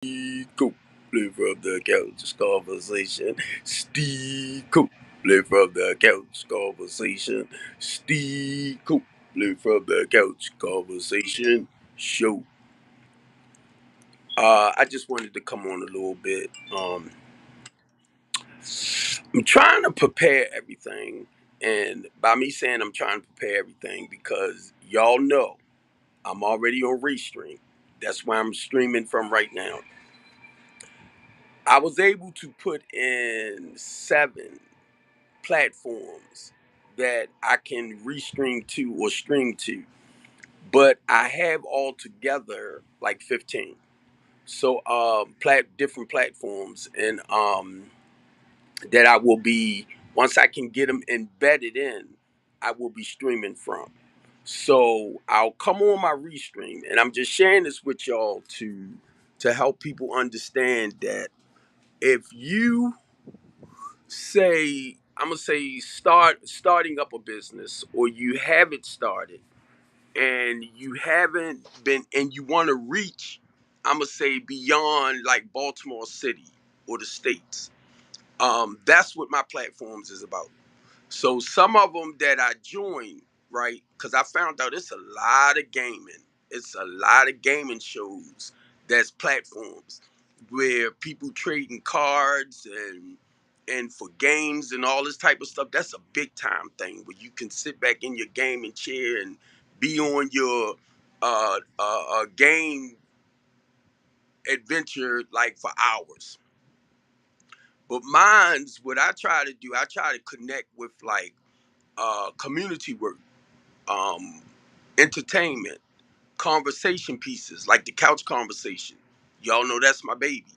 Coop, live from the couch conversation. Steve Coop, live from the couch conversation. Steve Coop, live from the couch conversation show. I just wanted to come on a little bit. I'm trying to prepare everything, and by me saying I'm trying to prepare everything, because y'all know I'm already on Restream. That's where I'm streaming from right now. I was able to put in 7 platforms that I can restream to or stream to, but I have altogether like 15. So different platforms, and that I will be, once I can get them embedded in, I will be streaming from. So I'll come on my restream, and I'm just sharing this with y'all to help people understand that if you say, I'm gonna say, starting up a business, or you have it started and you haven't been, and you want to reach, I'm gonna say, beyond like Baltimore City or the states. That's what my platforms is about. So some of them that I joined, right? Because I found out it's a lot of gaming. It's a lot of gaming shows that's platforms where people trading cards and for games and all this type of stuff. That's a big time thing where you can sit back in your gaming chair and be on your game adventure like for hours. But mine's, what I try to do, I try to connect with like community work, um, entertainment, conversation pieces like the couch conversation. Y'all know that's my baby,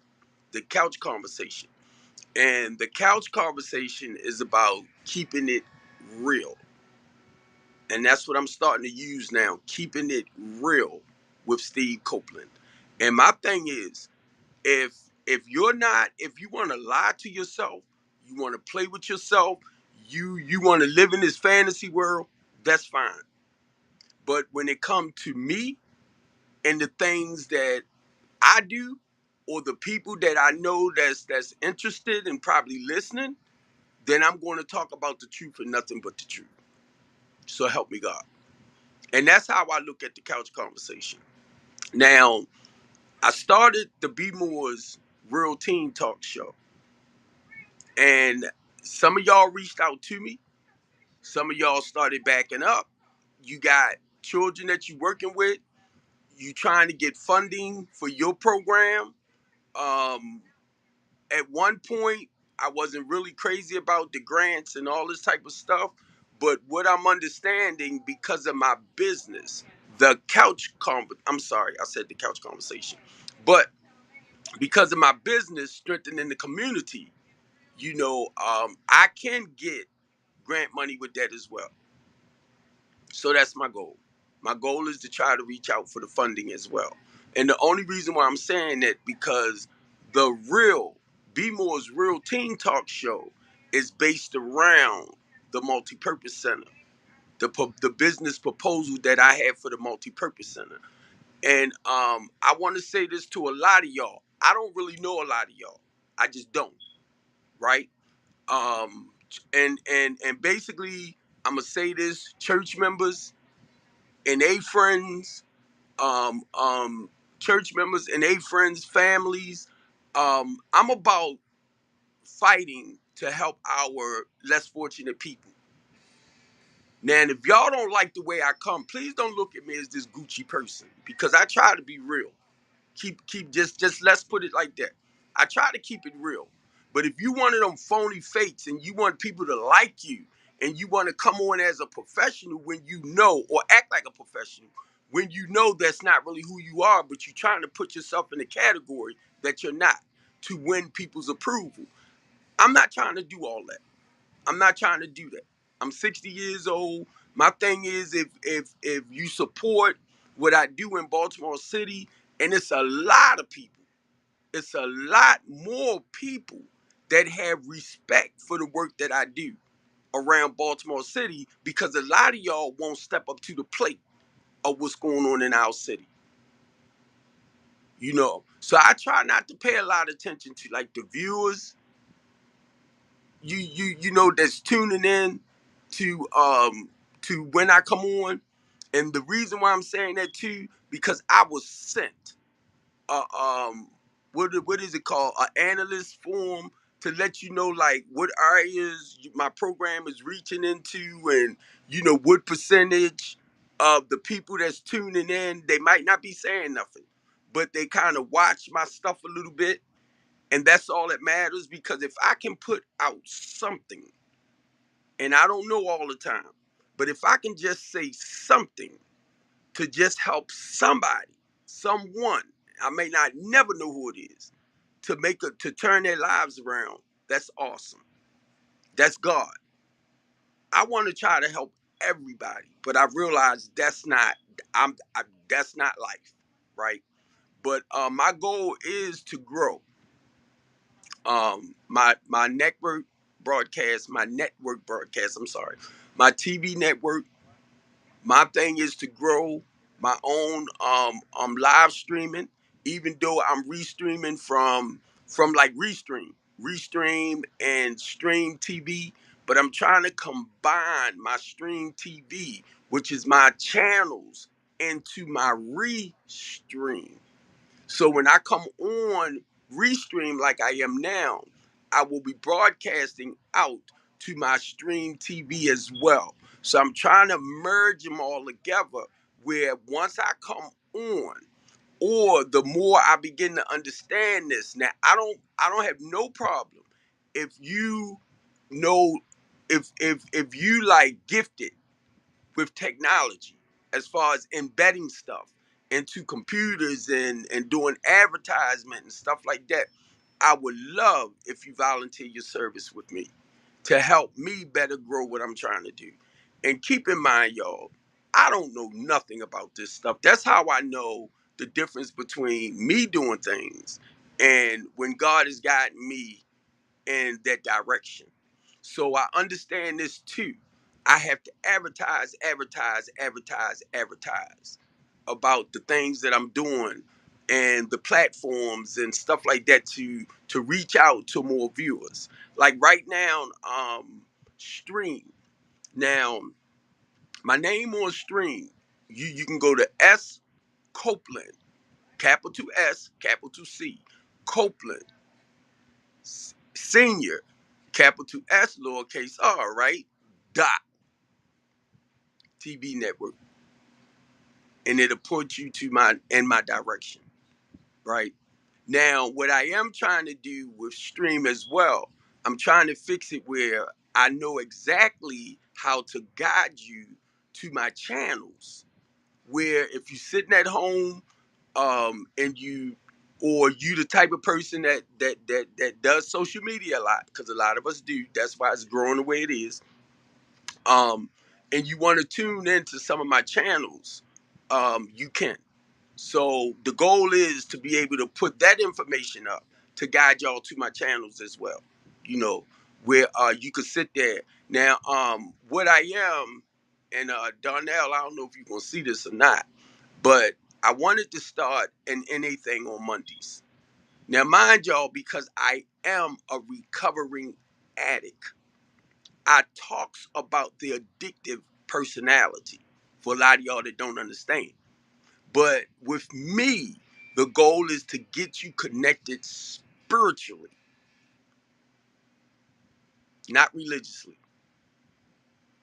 the couch conversation. And the couch conversation is about keeping it real. And that's what I'm starting to use now, keeping it real with Steve Copeland. And my thing is, if you're not, if you want to lie to yourself, you want to play with yourself, you want to live in this fantasy world, that's fine. But when it comes to me and the things that I do, or the people that I know that's interested and probably listening, then I'm going to talk about the truth and nothing but the truth. So help me God. And that's how I look at the couch conversation. Now, I started the B Moore's Real Teen Talk Show. And some of y'all reached out to me. Some of y'all started backing up. You got children that you're working with. You trying to get funding for your program. Um, at one point, I wasn't really crazy about the grants and all this type of stuff. But what I'm understanding, because of my business, I'm sorry, I said the couch conversation. But because of my business, strengthening the community, I can get grant money with that as well. So that's my goal. My goal is to try to reach out for the funding as well. And the only reason why I'm saying that, because the real Be More's Real Teen Talk Show is based around the multi-purpose center, the business proposal that I have for the multi-purpose center. And I want to say this to a lot of y'all. I don't really know a lot of y'all. I just don't, right? Um, and basically, I'm gonna say this: church members and they friends, um, um, church members and they friends, families. I'm about fighting to help our less fortunate people. Now, and if y'all don't like the way I come, please don't look at me as this Gucci person, because I try to be real. Keep just let's put it like that. I try to keep it real. But if you one of them phony fakes and you want people to like you and you want to come on as a professional when you know, or act like a professional when you know that's not really who you are, but you're trying to put yourself in a category that you're not to win people's approval. I'm not trying to do all that. I'm not trying to do that. I'm 60 years old. My thing is, if you support what I do in Baltimore City, and it's a lot of people, it's a lot more people that have respect for the work that I do around Baltimore City, because a lot of y'all won't step up to the plate of what's going on in our city. you know. So I try not to pay a lot of attention to like the viewers, you know, that's tuning in to when I come on. And the reason why I'm saying that too, because I was sent what is it called, an analyst form to let you know like what areas my program is reaching into, and you know what percentage of the people that's tuning in, they might not be saying nothing, but they kind of watch my stuff a little bit, and that's all that matters. Because if I can put out something, and I don't know all the time, but if I can just say something to just help somebody, someone, I may not never know who it is, to turn their lives around, that's awesome. That's God. I want to try to help everybody, but I realize that's not life, right? But my goal is to grow my network broadcast. I'm sorry, my TV network. My thing is to grow my own live streaming, even though I'm restreaming from like Restream and Stream TV, but I'm trying to combine my Stream TV, which is my channels, into my Restream. So when I come on Restream like I am now, I will be broadcasting out to my Stream TV as well. So I'm trying to merge them all together, where once I come on, or the more I begin to understand this. Now I don't have no problem if you know, if you like gifted with technology as far as embedding stuff into computers and doing advertisement and stuff like that. I would love if you volunteer your service with me to help me better grow what I'm trying to do. And keep in mind, y'all, I don't know nothing about this stuff. That's how I know the difference between me doing things and when God has gotten me in that direction. So I understand this too. I have to advertise about the things that I'm doing and the platforms and stuff like that to reach out to more viewers. Like right now, Stream. Now, my name on Stream, you can go to S Copeland, capital S, capital C, Copeland Senior, capital S, lowercase r, right? Dot TV network, and it'll put you to my direction, right? Now, what I am trying to do with Stream as well, I'm trying to fix it where I know exactly how to guide you to my channels. Where if you're sitting at home, and you the type of person that does social media a lot, because a lot of us do. That's why it's growing the way it is. Um, and you want to tune into some of my channels, you can. So the goal is to be able to put that information up to guide y'all to my channels as well. You know, where you could sit there. Now, what I am, and Darnell, I don't know if you're gonna see this or not, but I wanted to start an NA thing on Mondays. Now, mind y'all, because I am a recovering addict, I talks about the addictive personality for a lot of y'all that don't understand. But with me, the goal is to get you connected spiritually, not religiously.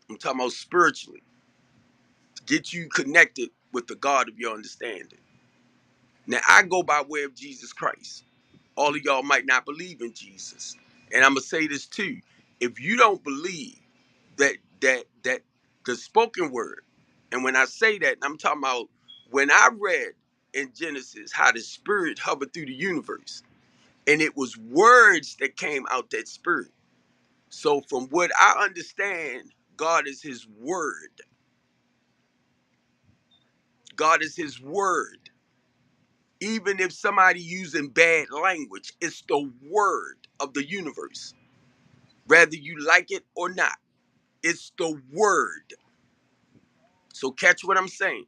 I'm talking about spiritually. Get you connected with the God of your understanding. Now, I go by way of Jesus Christ. All of y'all might not believe in Jesus. And I'm going to say this too. If you don't believe that the spoken word, and when I say that, I'm talking about when I read in Genesis how the spirit hovered through the universe, and it was words that came out that spirit. So from what I understand, God is his word. God is his word. Even if somebody using bad language, it's the word of the universe. Whether you like it or not, it's the word. So catch what I'm saying.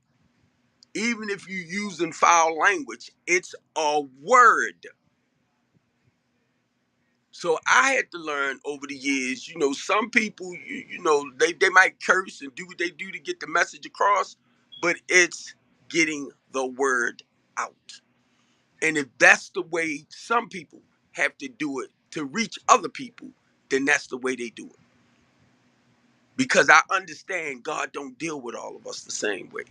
Even if you're using foul language, it's a word. So I had to learn over the years, some people, they might curse and do what they do to get the message across, but it's getting the word out. And if that's the way some people have to do it to reach other people, then that's the way they do it. Because I understand God don't deal with all of us the same way.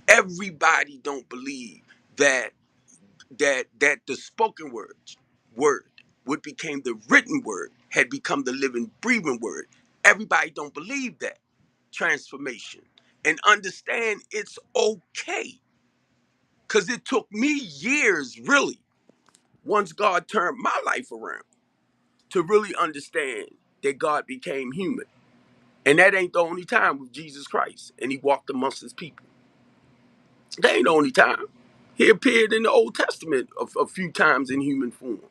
Everybody don't believe that the spoken word, what became the written word, had become the living, breathing word. Everybody don't believe that transformation, and understand it's okay. Because it took me years, really, once God turned my life around, to really understand that God became human. And that ain't the only time with Jesus Christ, and he walked amongst his people. That ain't the only time. He appeared in the Old Testament a few times in human form.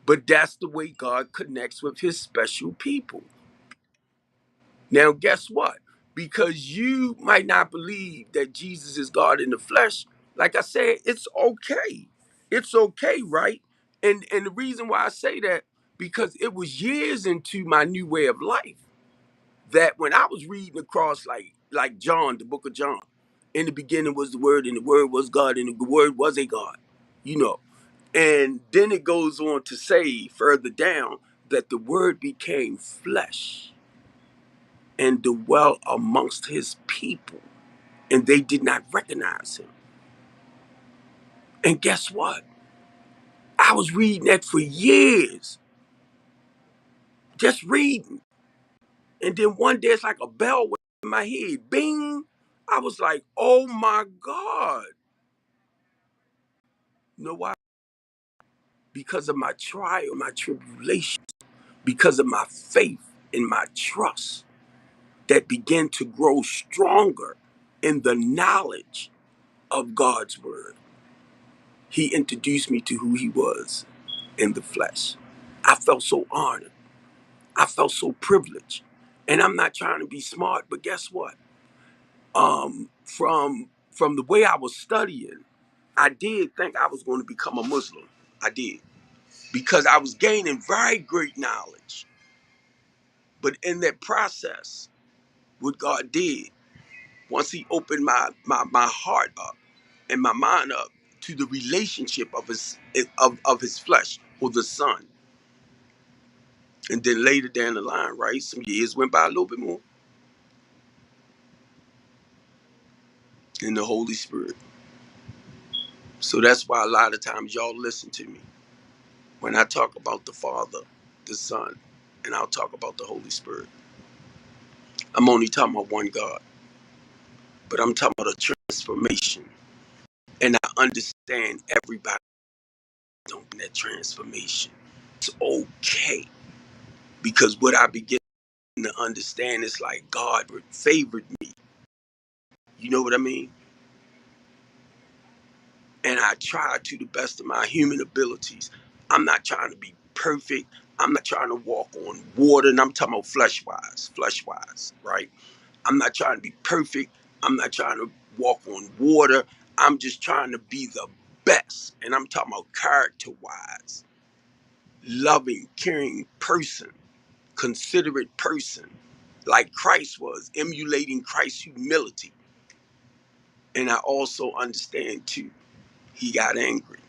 But that's the way God connects with his special people. Now, guess what? Because you might not believe that Jesus is God in the flesh, like I said, it's okay. It's okay, right? And the reason why I say that, because it was years into my new way of life that when I was reading across like John, the book of John, in the beginning was the word, and the word was God, and the word was a God, you know. And then it goes on to say further down that the word became flesh and dwelt amongst his people, and they did not recognize him. And guess what? I was reading that for years, just reading. And then one day it's like a bell went in my head. Bing! I was like, oh my God. You know why? Because of my trial, my tribulation, because of my faith and my trust that began to grow stronger in the knowledge of God's word. He introduced me to who he was in the flesh. I felt so honored. I felt so privileged. And I'm not trying to be smart, but guess what? From the way I was studying, I did think I was going to become a Muslim. I did. Because I was gaining very great knowledge. But in that process, what God did, once he opened my heart up and my mind up to the relationship of his flesh, or the son. And then later down the line, right, some years went by, a little bit more, in the Holy Spirit. So that's why a lot of times y'all listen to me when I talk about the Father, the Son, and I'll talk about the Holy Spirit. I'm only talking about one God, but I'm talking about a transformation. And I understand everybody don't get that transformation. It's okay, because what I begin to understand is like God favored me. You know what I mean? And I try to the best of my human abilities. I'm not trying to be perfect. I'm not trying to walk on water, and I'm talking about flesh wise, right? I'm not trying to be perfect. I'm not trying to walk on water. I'm just trying to be the best. And I'm talking about character wise, loving, caring person, considerate person, like Christ was, emulating Christ's humility. And I also understand too, he got angry.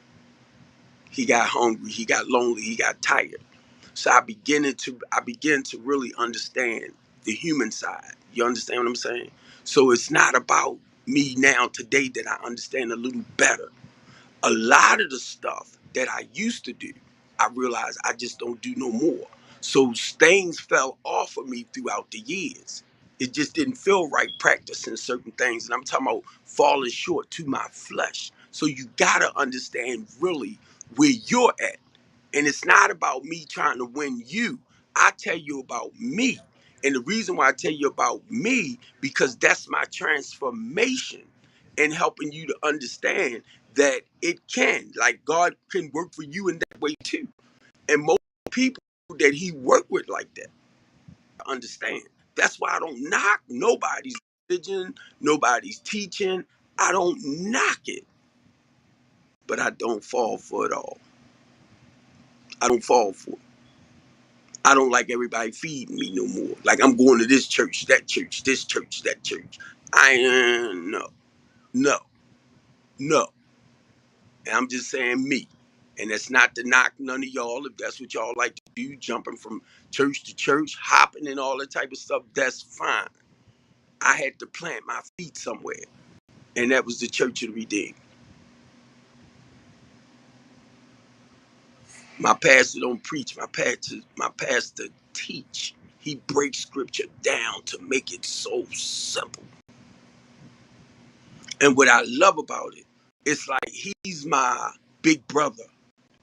He got hungry, he got lonely, he got tired. So I began to really understand the human side. You understand what I'm saying? So it's not about me now today that I understand a little better. A lot of the stuff that I used to do, I realized I just don't do no more. So things fell off of me throughout the years. It just didn't feel right practicing certain things. And I'm talking about falling short to my flesh. So you gotta understand really where you're at. And it's not about me trying to win you. I tell you about me. And the reason why I tell you about me, because that's my transformation in helping you to understand that it can, like God can work for you in that way too. And most people that he worked with like that understand. That's why I don't knock nobody's religion, nobody's teaching. I don't knock it, but I don't fall for it all. I don't fall for it. I don't like everybody feeding me no more. Like I'm going to this church, that church, this church, that church. No, no, no. And I'm just saying me. And that's not to knock none of y'all. If that's what y'all like to do, jumping from church to church, hopping and all that type of stuff, that's fine. I had to plant my feet somewhere. And that was the Church of the Redeemed. My pastor don't preach. My pastor teach. He breaks scripture down to make it so simple. And what I love about it, it's like he's my big brother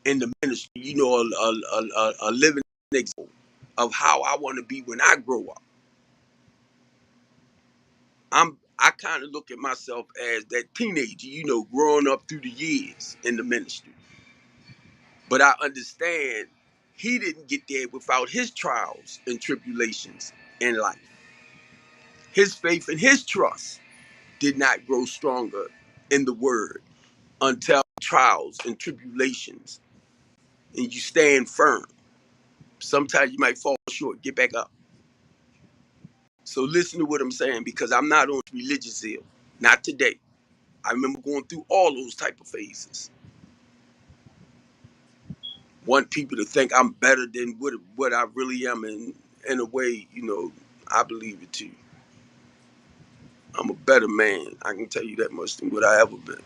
in the ministry. You know, a living example of how I want to be when I grow up. I kind of look at myself as that teenager, you know, growing up through the years in the ministry. But I understand he didn't get there without his trials and tribulations in life. His faith and his trust did not grow stronger in the word until trials and tribulations, and you stand firm. Sometimes you might fall short, get back up. So listen to what I'm saying, because I'm not on religious zeal. Not today. I remember going through all those type of phases. Want people to think I'm better than what I really am, and in a way, you know, I believe it too. I'm a better man, I can tell you that much, than what I ever been.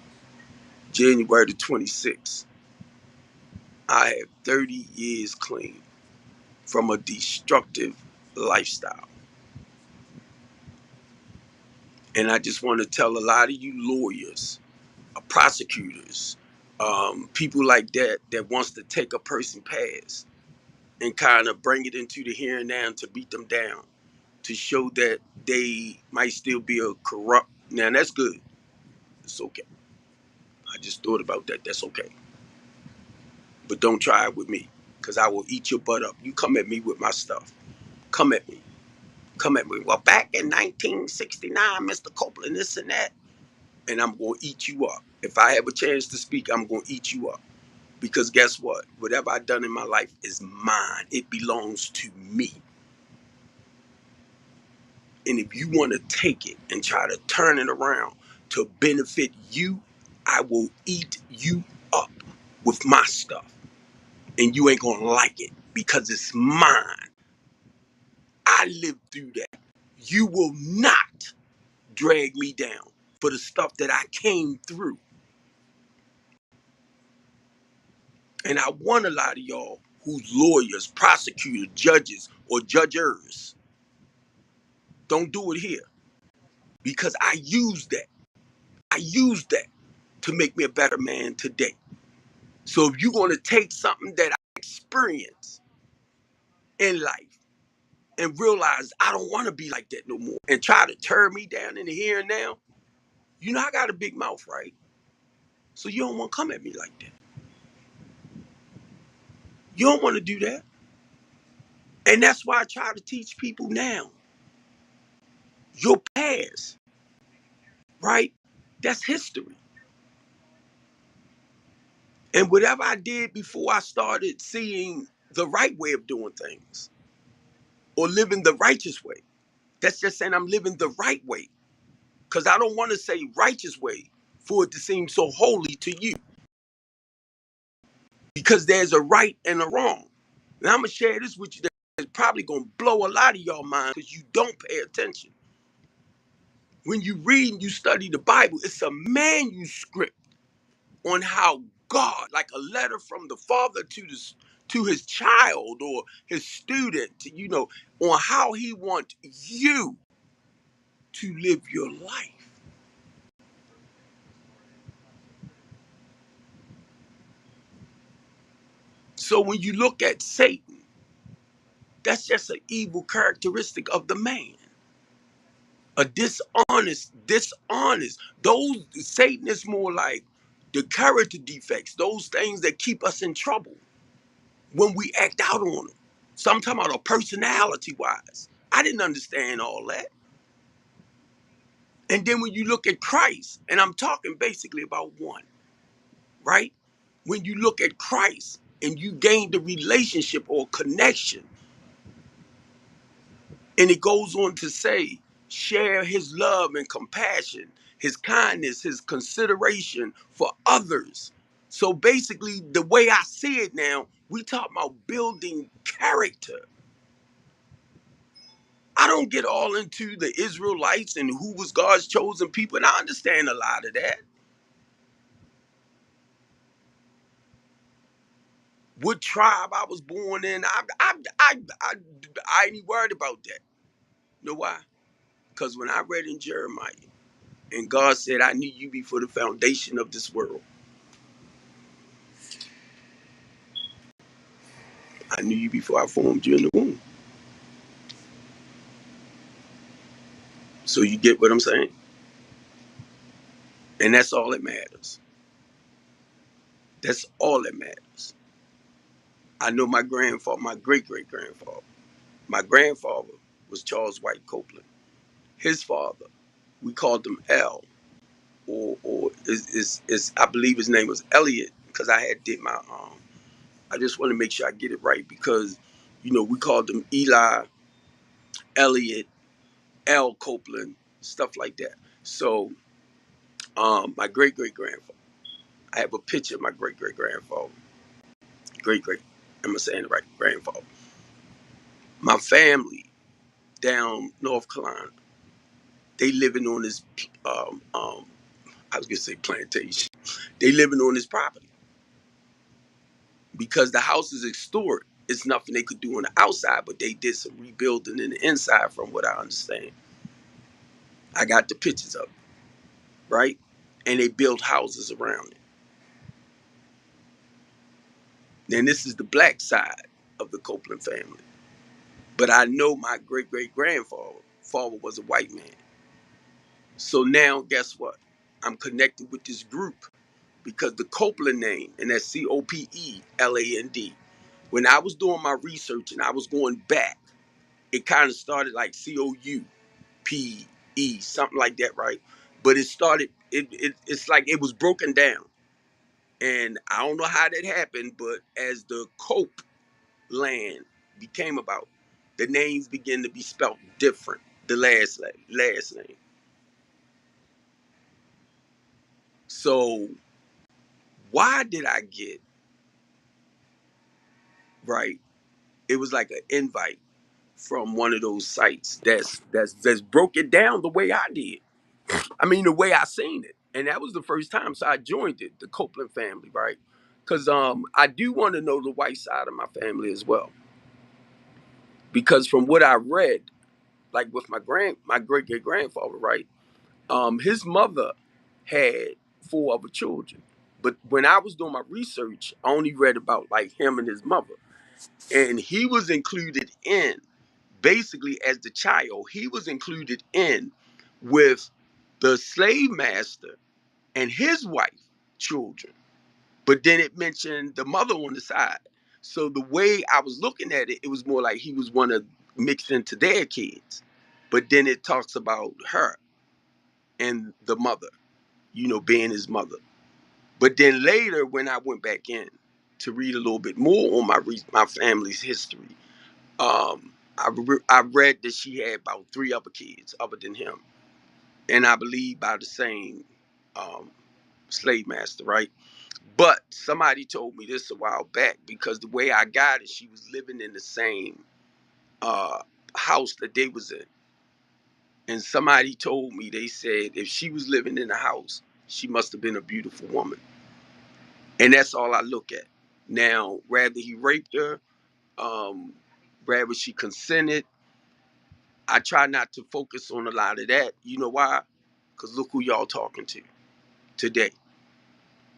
January the 26th, I have 30 years clean from a destructive lifestyle. And I just want to tell a lot of you lawyers, prosecutors, people like that that wants to take a person past and kind of bring it into the here and now to beat them down, to show that they might still be a corrupt. Now that's good. It's okay. I just thought about that. That's okay. But don't try it with me, because I will eat your butt up. You come at me with my stuff. Come at me. Come at me. Well, back in 1969, Mr. Copeland, this and that. And I'm going to eat you up. If I have a chance to speak, I'm going to eat you up. Because guess what? Whatever I've done in my life is mine. It belongs to me. And if you want to take it and try to turn it around to benefit you, I will eat you up with my stuff. And you ain't going to like it because it's mine. I lived through that. You will not drag me down for the stuff that I came through. And I want a lot of y'all who's lawyers, prosecutors, judges, or judgers, don't do it here, because I use that. I use that to make me a better man today. So if you're going to take something that I experience in life and realize I don't want to be like that no more, and try to tear me down in the here and now, you know I got a big mouth, right? So you don't want to come at me like that. You don't want to do that. And that's why I try to teach people now. Your past, right? That's history. And whatever I did before I started seeing the right way of doing things or living the righteous way, that's just saying I'm living the right way. Because I don't want to say righteous way for it to seem so holy to you. Because there's a right and a wrong. And I'm going to share this with you that's probably going to blow a lot of y'all mind because you don't pay attention. When you read and you study the Bible, it's a manuscript on how God, like a letter from the father to his child or his student, you know, on how he wants you to live your life. So when you look at Satan, that's just an evil characteristic of the man. A dishonest. Those Satan is more like the character defects, those things that keep us in trouble when we act out on them. So I'm talking about a personality wise. I didn't understand all that. And then when you look at Christ, and I'm talking basically about one, right? When you look at Christ and you gain the relationship or connection, and it goes on to say, share his love and compassion, his kindness, his consideration for others. So basically, the way I see it now, we talk about building character. I don't get all into the Israelites and who was God's chosen people, and I understand a lot of that. What tribe I was born in, I ain't worried about that. You know why? Because when I read in Jeremiah, and God said, I knew you before the foundation of this world. I knew you before I formed you in the womb. So you get what I'm saying? And that's all that matters. That's all that matters. I know my grandfather, my great great grandfather. My grandfather was Charles White Copeland. His father, we called him L, or is I believe his name was Elliot, because I had did my I just want to make sure I get it right, because we called him Eli, Elliot, L Copeland, stuff like that. So my great great grandfather, I have a picture of my great great grandfather, great great, am I saying it right? Grandfather. My family down North Carolina, they living on this I was gonna say plantation. They living on this property because the house is historic. It's nothing they could do on the outside, but they did some rebuilding in the inside, from what I understand. I got the pictures of it, right? And they built houses around it. Then this is the black side of the Copeland family. But I know my great great grandfather was a white man. So now, guess what? I'm connected with this group because the Copeland name, and that's Copeland. When I was doing my research and I was going back, it kind of started like Coupe, something like that, right? But it started. It's like it was broken down, and I don't know how that happened. But as the Cope land became about, the names began to be spelled different. The last name. So why did I get right? It was like an invite from one of those sites that's broke it down the way I did. I mean, the way I seen it, and that was the first time. So I joined it, the Copeland family, right? Because I do want to know the white side of my family as well. Because from what I read, like with my great great grandfather, right? His mother had four other children, but when I was doing my research, I only read about like him and his mother, and he was included in basically as the child. He was included in with the slave master and his wife, children. But then it mentioned the mother on the side. So the way I was looking at it, it was more like he was one of mixed into their kids. But then it talks about her and the mother, being his mother. But then later, when I went back in to read a little bit more on my family's history, I read that she had about three other kids other than him, and I believe by the same um, slave master, right? But somebody told me this a while back, because the way I got it, she was living in the same uh, house that they was in, and somebody told me, they said if she was living in the house, she must have been a beautiful woman, and that's all I look at now. Rather he raped her, um, rather she consented. I try not to focus on a lot of that. You know why? Because look who y'all talking to today.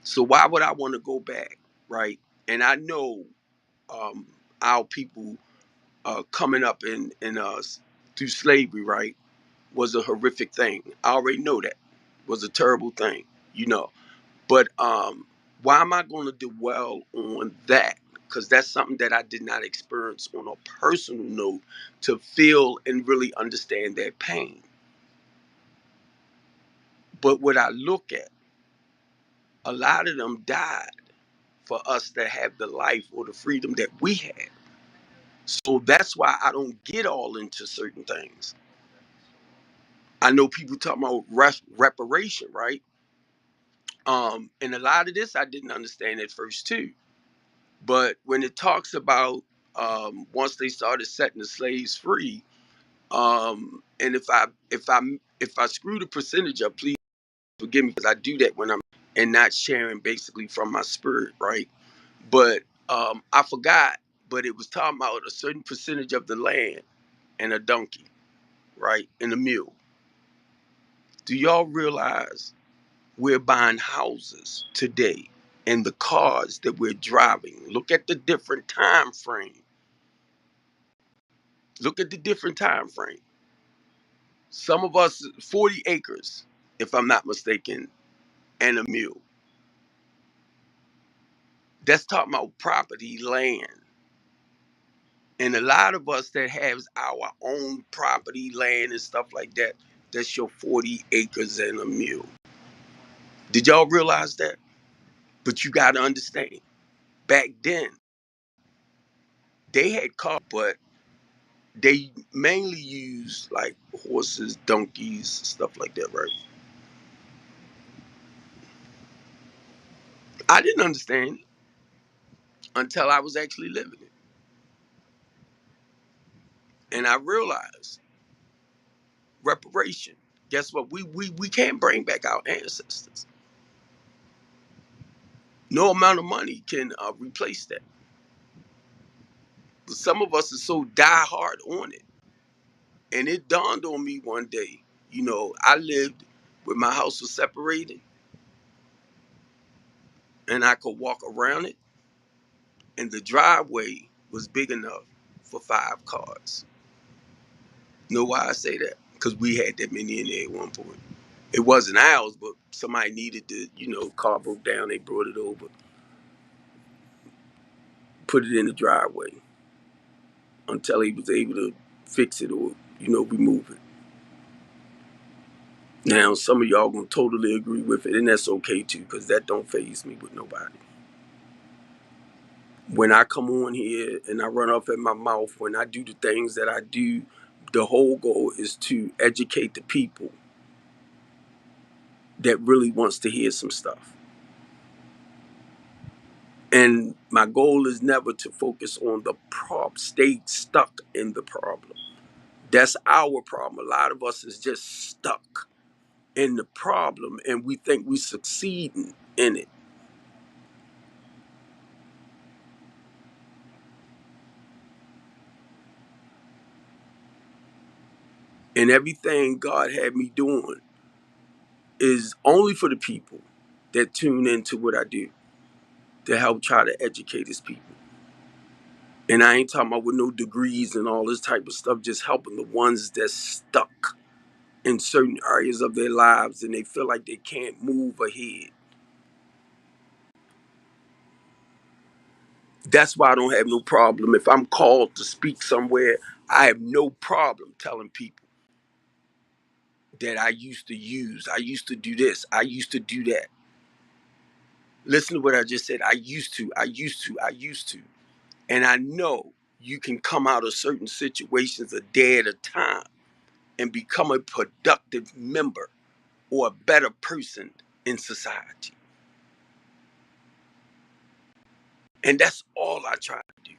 So why would I want to go back, right? And I know um, our people coming up in us through slavery, right, was a horrific thing. I already know that was a terrible thing, you know. But why am I going to dwell on that? Because that's something that I did not experience on a personal note to feel and really understand that pain. But what I look at, a lot of them died for us to have the life or the freedom that we had. So that's why I don't get all into certain things. I know people talking about reparation, right? And a lot of this I didn't understand at first too. But when it talks about once they started setting the slaves free, and if I screw the percentage up, please forgive me because I do that when I'm and not sharing basically from my spirit, right? But I forgot, but it was talking about a certain percentage of the land and a donkey, right, and a mule. Do y'all realize we're buying houses today and the cars that we're driving? Look at the different time frame. Look at the different time frame. Some of us 40 acres, if I'm not mistaken, and a mule. That's talking about property, land. And a lot of us that has our own property, land, and stuff like that, that's your 40 acres and a mule. Did y'all realize that? But you got to understand, back then, they had cars, but they mainly used like horses, donkeys, stuff like that, right? I didn't understand it until I was actually living it. And I realized reparation. Guess what? We can't bring back our ancestors. No amount of money can replace that. But some of us are so die hard on it. And it dawned on me one day, I lived where my house was separated and I could walk around it, and the driveway was big enough for 5 cars. Know why I say that? Because we had that many in there at one point. It wasn't ours, but somebody needed to, car broke down, they brought it over, put it in the driveway until he was able to fix it or, remove it. Now, some of y'all gonna totally agree with it, and that's okay too, because that don't faze me with nobody. When I come on here and I run off at my mouth, when I do the things that I do, the whole goal is to educate the people that really wants to hear some stuff. And my goal is never to focus on the problem, stay stuck in the problem. That's our problem. A lot of us is just stuck in the problem and we think we succeeding in it. And everything God had me doing is only for the people that tune into what I do to help try to educate his people. And I ain't talking about with no degrees and all this type of stuff, just helping the ones that's stuck in certain areas of their lives and they feel like they can't move ahead. That's why I don't have no problem. If I'm called to speak somewhere, I have no problem telling people that I used to use, I used to do this, I used to do that. Listen to what I just said. I used to. And I know you can come out of certain situations a day at a time and become a productive member or a better person in society. And that's all I try to do.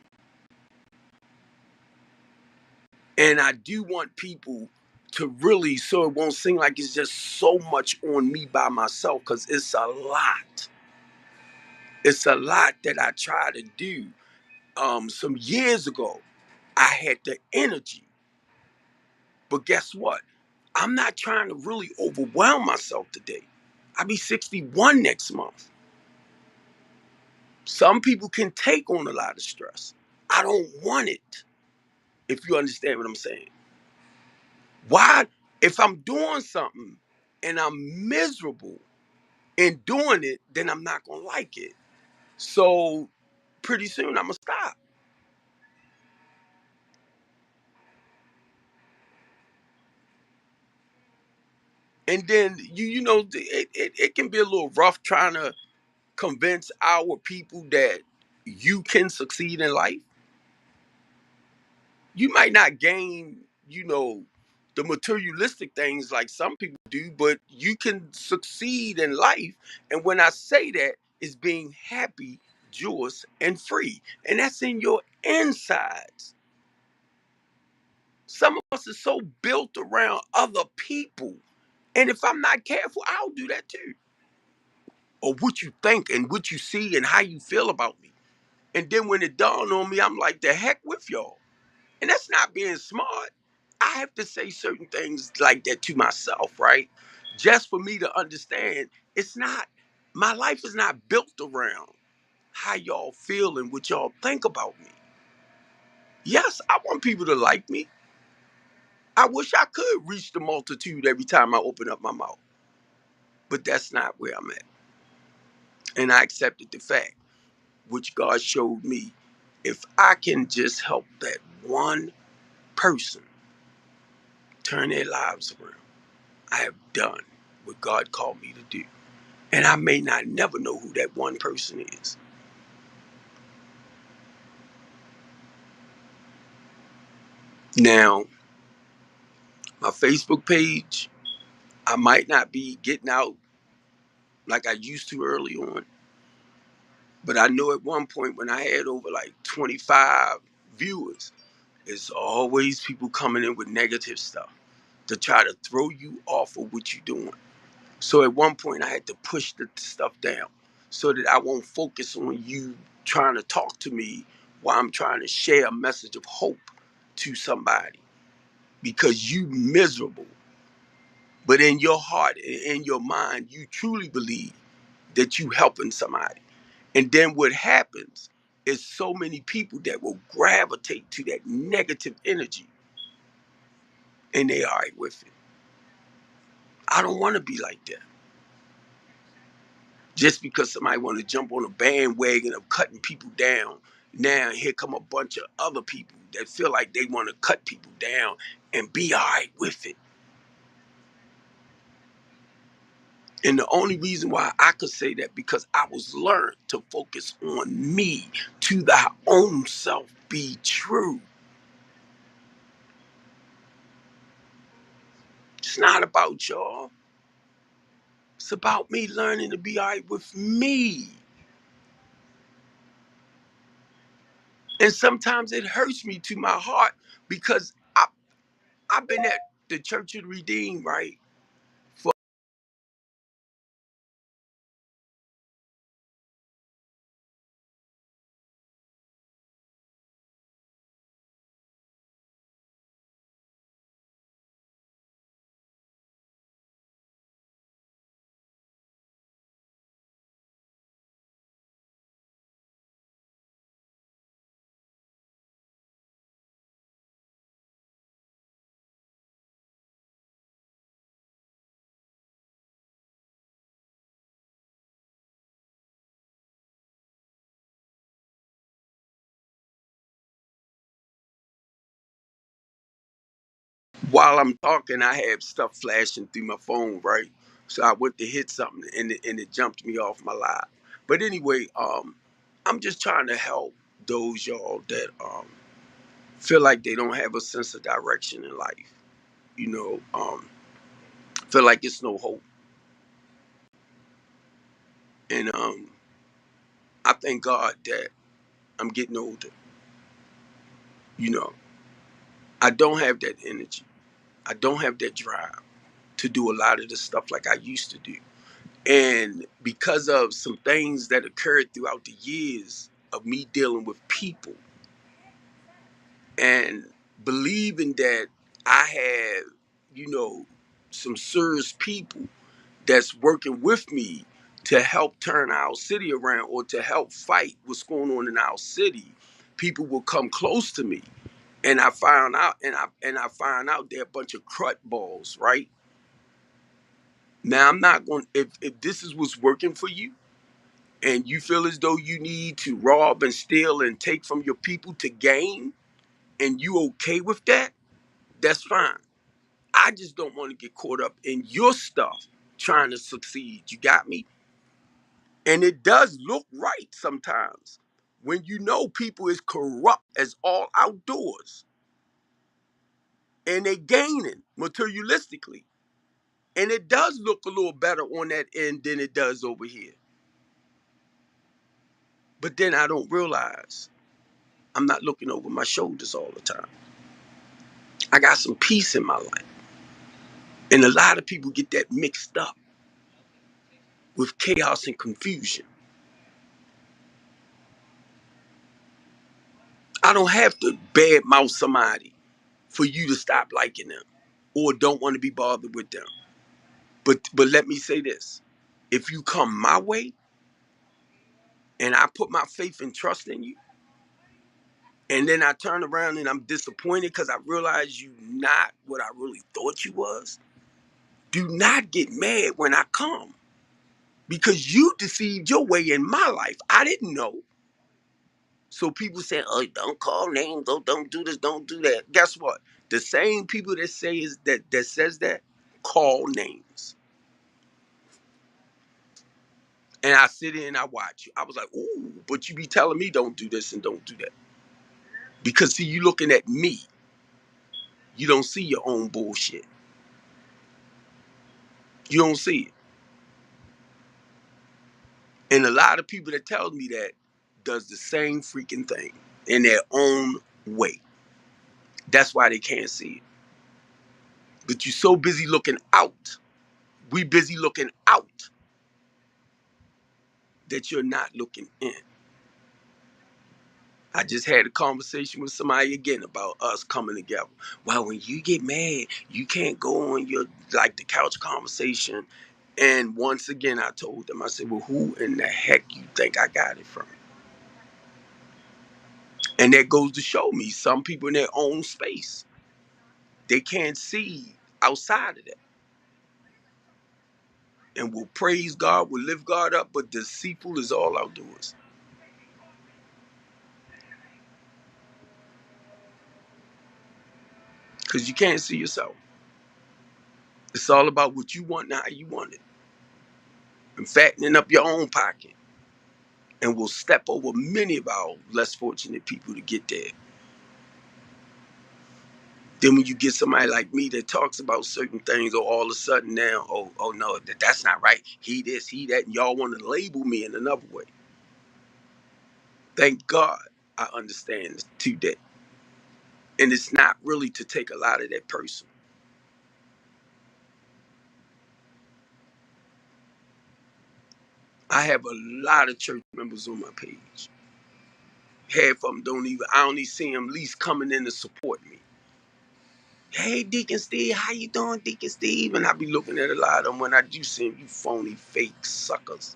And I do want people to really, so it won't seem like it's just so much on me by myself, because it's a lot. It's a lot that I try to do. Some years ago, I had the energy. But guess what? I'm not trying to really overwhelm myself today. I'll be 61 next month. Some people can take on a lot of stress. I don't want it, if you understand what I'm saying. Why? If I'm doing something and I'm miserable in doing it, then I'm not going to like it. So pretty soon I'm going to stop. And then it can be a little rough trying to convince our people that you can succeed in life. You might not gain, the materialistic things like some people do, but you can succeed in life. And when I say that, it's being happy, joyous, and free. And that's in your insides. Some of us are so built around other people. And if I'm not careful, I'll do that too. Or what you think and what you see and how you feel about me. And then when it dawned on me, I'm like, the heck with y'all. And that's not being smart. I have to say certain things like that to myself, right? Just for me to understand it's not, my life is not built around how y'all feel and what y'all think about me. Yes, I want people to like me. I wish I could reach the multitude every time I open up my mouth. But that's not where I'm at. And I accepted the fact, which God showed me. If I can just help that one person turn their lives around, I have done what God called me to do. And I may not never know who that one person is. Now, my Facebook page, I might not be getting out like I used to early on, but I know at one point when I had over like 25 viewers, it's always people coming in with negative stuff to try to throw you off of what you're doing. So at one point, I had to push the stuff down so that I won't focus on you trying to talk to me while I'm trying to share a message of hope to somebody because you miserable. But in your heart, in your mind, you truly believe that you helping somebody. And then what happens is so many people that will gravitate to that negative energy and they all right with it. I don't want to be like that. Just because somebody want to jump on a bandwagon of cutting people down, now here come a bunch of other people that feel like they want to cut people down and be all right with it. And the only reason why I could say that because I was learned to focus on me, to thy own self be true. It's not about y'all. It's about me learning to be all right with me. And sometimes it hurts me to my heart because I've been at the Church of the Redeemed, right? For while I'm talking, I have stuff flashing through my phone, right? So I went to hit something and it jumped me off my live. But anyway, I'm just trying to help those y'all that feel like they don't have a sense of direction in life. You know, feel like it's no hope. And I thank God that I'm getting older. You know, I don't have that energy. I don't have that drive to do a lot of the stuff like I used to do. And because of some things that occurred throughout the years of me dealing with people and believing that I had, some serious people that's working with me to help turn our city around or to help fight what's going on in our city, people will come close to me. And I found out and I find out they're a bunch of crut balls, right? Now I'm not going if this is what's working for you and you feel as though you need to rob and steal and take from your people to gain and you okay with that, that's fine. I just don't want to get caught up in your stuff trying to succeed. You got me? And it does look right sometimes when you know people is corrupt as all outdoors and they gaining materialistically. And it does look a little better on that end than it does over here. But then I don't realize I'm not looking over my shoulders all the time. I got some peace in my life. And a lot of people get that mixed up with chaos and confusion. I don't have to badmouth somebody for you to stop liking them or don't want to be bothered with them. But let me say this. If you come my way and I put my faith and trust in you, and then I turn around and I'm disappointed because I realize you not what I really thought you was, do not get mad when I come. Because you deceived your way in my life. I didn't know. So people say, oh, don't call names, oh, don't do this, don't do that. Guess what? The same people that say is that says that call names. And I sit in and I watch you. I was like, ooh, but you be telling me don't do this and don't do that. Because see, you looking at me. You don't see your own bullshit. You don't see it. And a lot of people that tell me that does the same freaking thing in their own way. That's why they can't see it. But you're so busy looking out. We busy looking out that you're not looking in. I just had a conversation with somebody again about us coming together. Well, when you get mad, you can't go on your like the couch conversation. And once again, I told them, I said, well, who in the heck you think I got it from? And that goes to show me some people in their own space, they can't see outside of that. And will praise God, will lift God up, but deceitful is all outdoors. Because you can't see yourself. It's all about what you want and how you want it. And fattening up your own pocket. And will step over many of our less fortunate people to get there. Then when you get somebody like me that talks about certain things, or all of a sudden now, oh no, that's not right. He this, he that, and y'all want to label me in another way. Thank God I understand today. And it's not really to take a lot of that person. I have a lot of church members on my page. Half of them I don't even see them at least coming in to support me. Hey, Deacon Steve, how you doing, Deacon Steve? And I be looking at a lot of them when I do see them, you phony, fake suckers.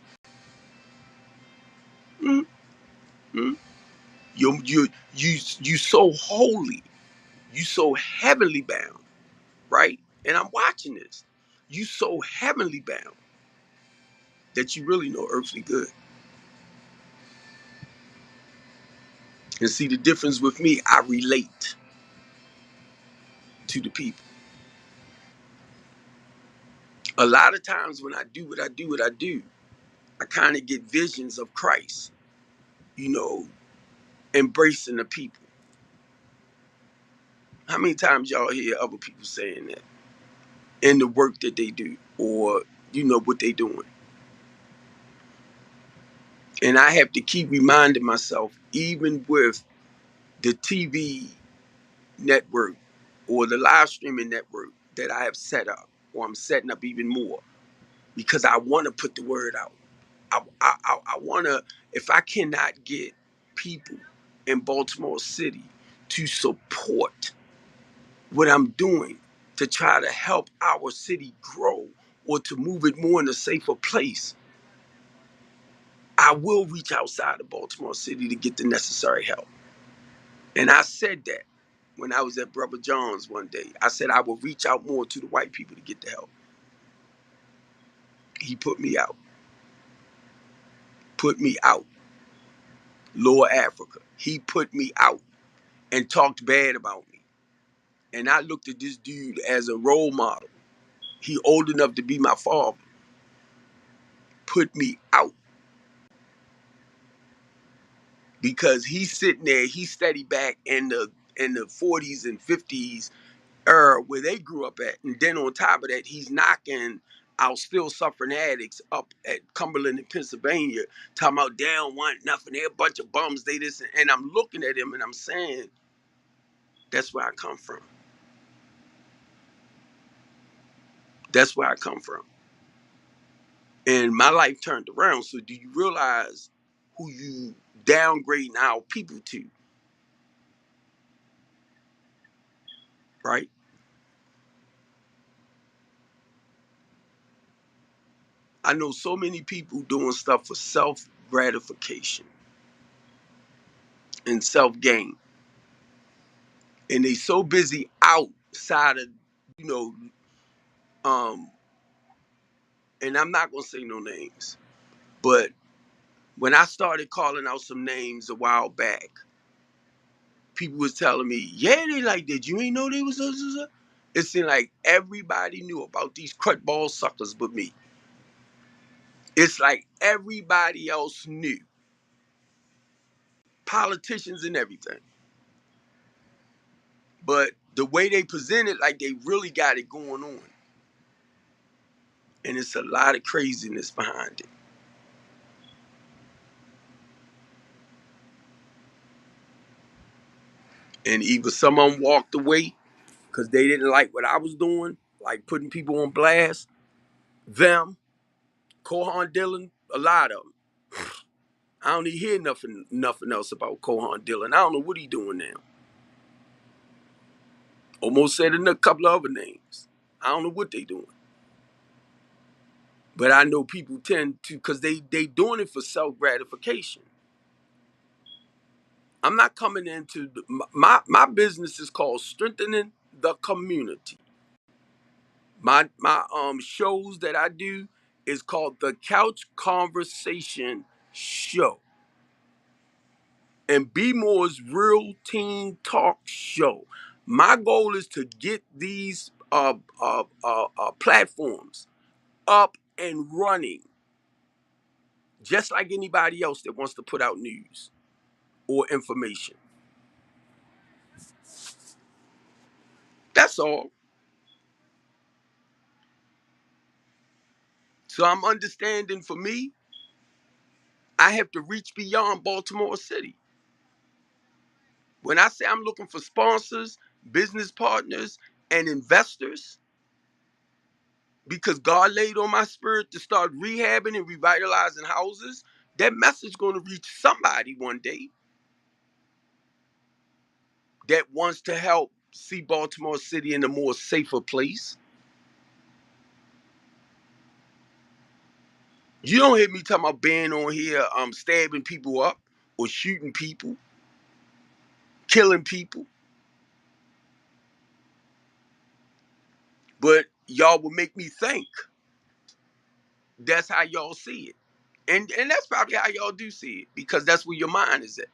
Mm-hmm. You so holy, you so heavenly bound, right? And I'm watching this. You so heavenly bound that you really know earthly good. And see the difference with me, I relate to the people. A lot of times when I do what I do, I kind of get visions of Christ, you know, embracing the people. How many times y'all hear other people saying that in the work that they do or, you know, what they doing? And I have to keep reminding myself, even with the TV network or the live streaming network that I have set up, or I'm setting up even more, because I want to put the word out. I want to, if I cannot get people in Baltimore City to support what I'm doing to try to help our city grow or to move it more in a safer place, I will reach outside of Baltimore City to get the necessary help. And I said that when I was at Brother John's one day. I said I will reach out more to the white people to get the help. He put me out. Put me out. Lower Africa. He put me out and talked bad about me And I looked at this dude as a role model. He old enough to be my father. Put me out because he's sitting there. He steady back in the 40s and 50s era where they grew up at, and then on top of that, he's knocking out still suffering addicts up at Cumberland in Pennsylvania, talking about they don't want nothing. They're a bunch of bums. They this, and I'm looking at him and I'm saying, that's where I come from. That's where I come from. And my life turned around. So do you realize who you downgrading our people to, right? I know so many people doing stuff for self gratification and self gain, and they so busy outside of, you know, um, and I'm not gonna say no names, but when I started calling out some names a while back, people was telling me, "Yeah, they like that. You ain't know they was." It seemed like everybody knew about these crutball suckers, but me. It's like everybody else knew, politicians and everything. But the way they present it, like they really got it going on. And it's a lot of craziness behind it. And either some of them walked away because they didn't like what I was doing, like putting people on blast. Them, Kohan Dillon, a lot of them. I don't even hear nothing else about Kohan Dillon. I don't know what he doing now. Almost said a couple of other names. I don't know what they doing. But I know people tend to, because they doing it for self gratification. I'm not coming into my business is called strengthening the community. My shows that I do is called the Couch Conversation Show, and Be More's Real Teen Talk Show. My goal is to get these platforms up and running, just like anybody else that wants to put out news or information. That's all. So I'm understanding, for me, I have to reach beyond Baltimore City. When I say I'm looking for sponsors, business partners, and investors, because God laid on my spirit to start rehabbing and revitalizing houses, that message is going to reach somebody one day that wants to help see Baltimore City in a more safer place. You don't hear me talking about being on here stabbing people up or shooting people, killing people. But y'all will make me think that's how y'all see it. And that's probably how y'all do see it, because that's where your mind is at.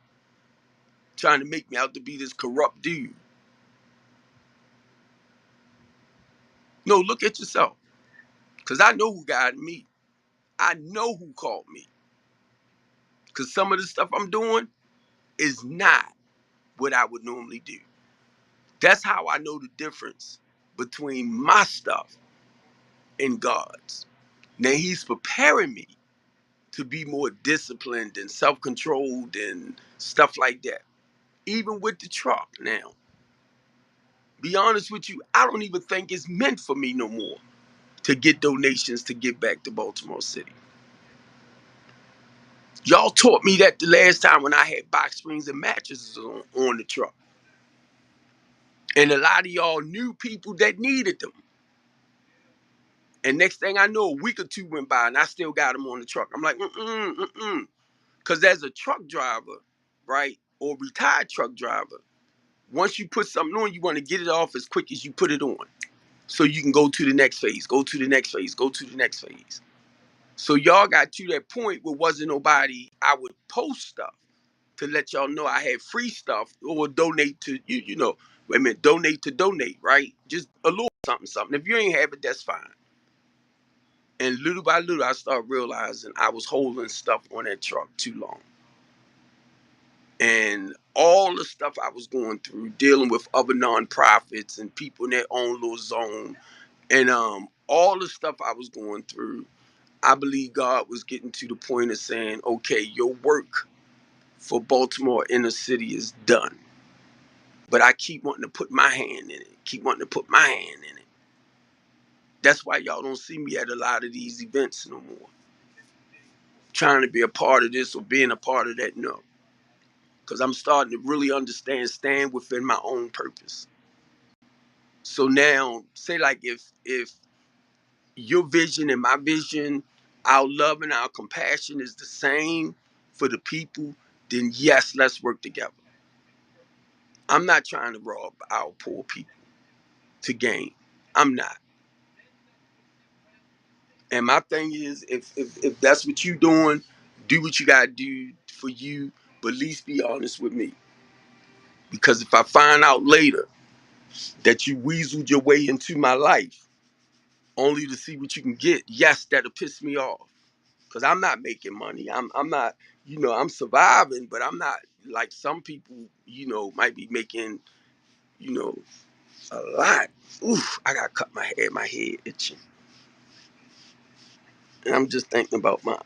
Trying to make me out to be this corrupt dude. No, look at yourself. Because I know who guided me. I know who called me. Because some of the stuff I'm doing is not what I would normally do. That's how I know the difference between my stuff and God's. Now he's preparing me to be more disciplined and self-controlled and stuff like that. Even with the truck now. Be honest with you, I don't even think it's meant for me no more to get donations to get back to Baltimore City. Y'all taught me that the last time when I had box springs and mattresses on the truck. And a lot of y'all knew people that needed them. And next thing I know, a week or two went by and I still got them on the truck. I'm like, mm-mm. Because as a truck driver, right, or retired truck driver, once you put something on, you want to get it off as quick as you put it on. So you can go to the next phase, go to the next phase, go to the next phase. So y'all got to that point where wasn't nobody, I would post stuff to let y'all know I had free stuff or donate to you, Wait a minute, donate to donate, right? Just a little something, something. If you ain't have it, that's fine. And little by little, I started realizing I was holding stuff on that truck too long. And all the stuff I was going through, dealing with other nonprofits and people in their own little zone, and all the stuff I was going through, I believe God was getting to the point of saying, okay, your work for Baltimore inner city is done. But I keep wanting to put my hand in it, keep wanting to put my hand in it. That's why y'all don't see me at a lot of these events no more. Trying to be a part of this or being a part of that, no. Because I'm starting to really understand, stand within my own purpose. So now, say like if your vision and my vision, our love and our compassion is the same for the people, then yes, let's work together. I'm not trying to rob our poor people to gain. I'm not. And my thing is, if that's what you doing, do what you gotta do for you, but at least be honest with me. Because if I find out later that you weaseled your way into my life only to see what you can get, yes, that'll piss me off. Because I'm not making money. I'm not, I'm surviving, but I'm not like some people, might be making, you know, a lot. Oof, I gotta cut my head itching. And I'm just thinking about my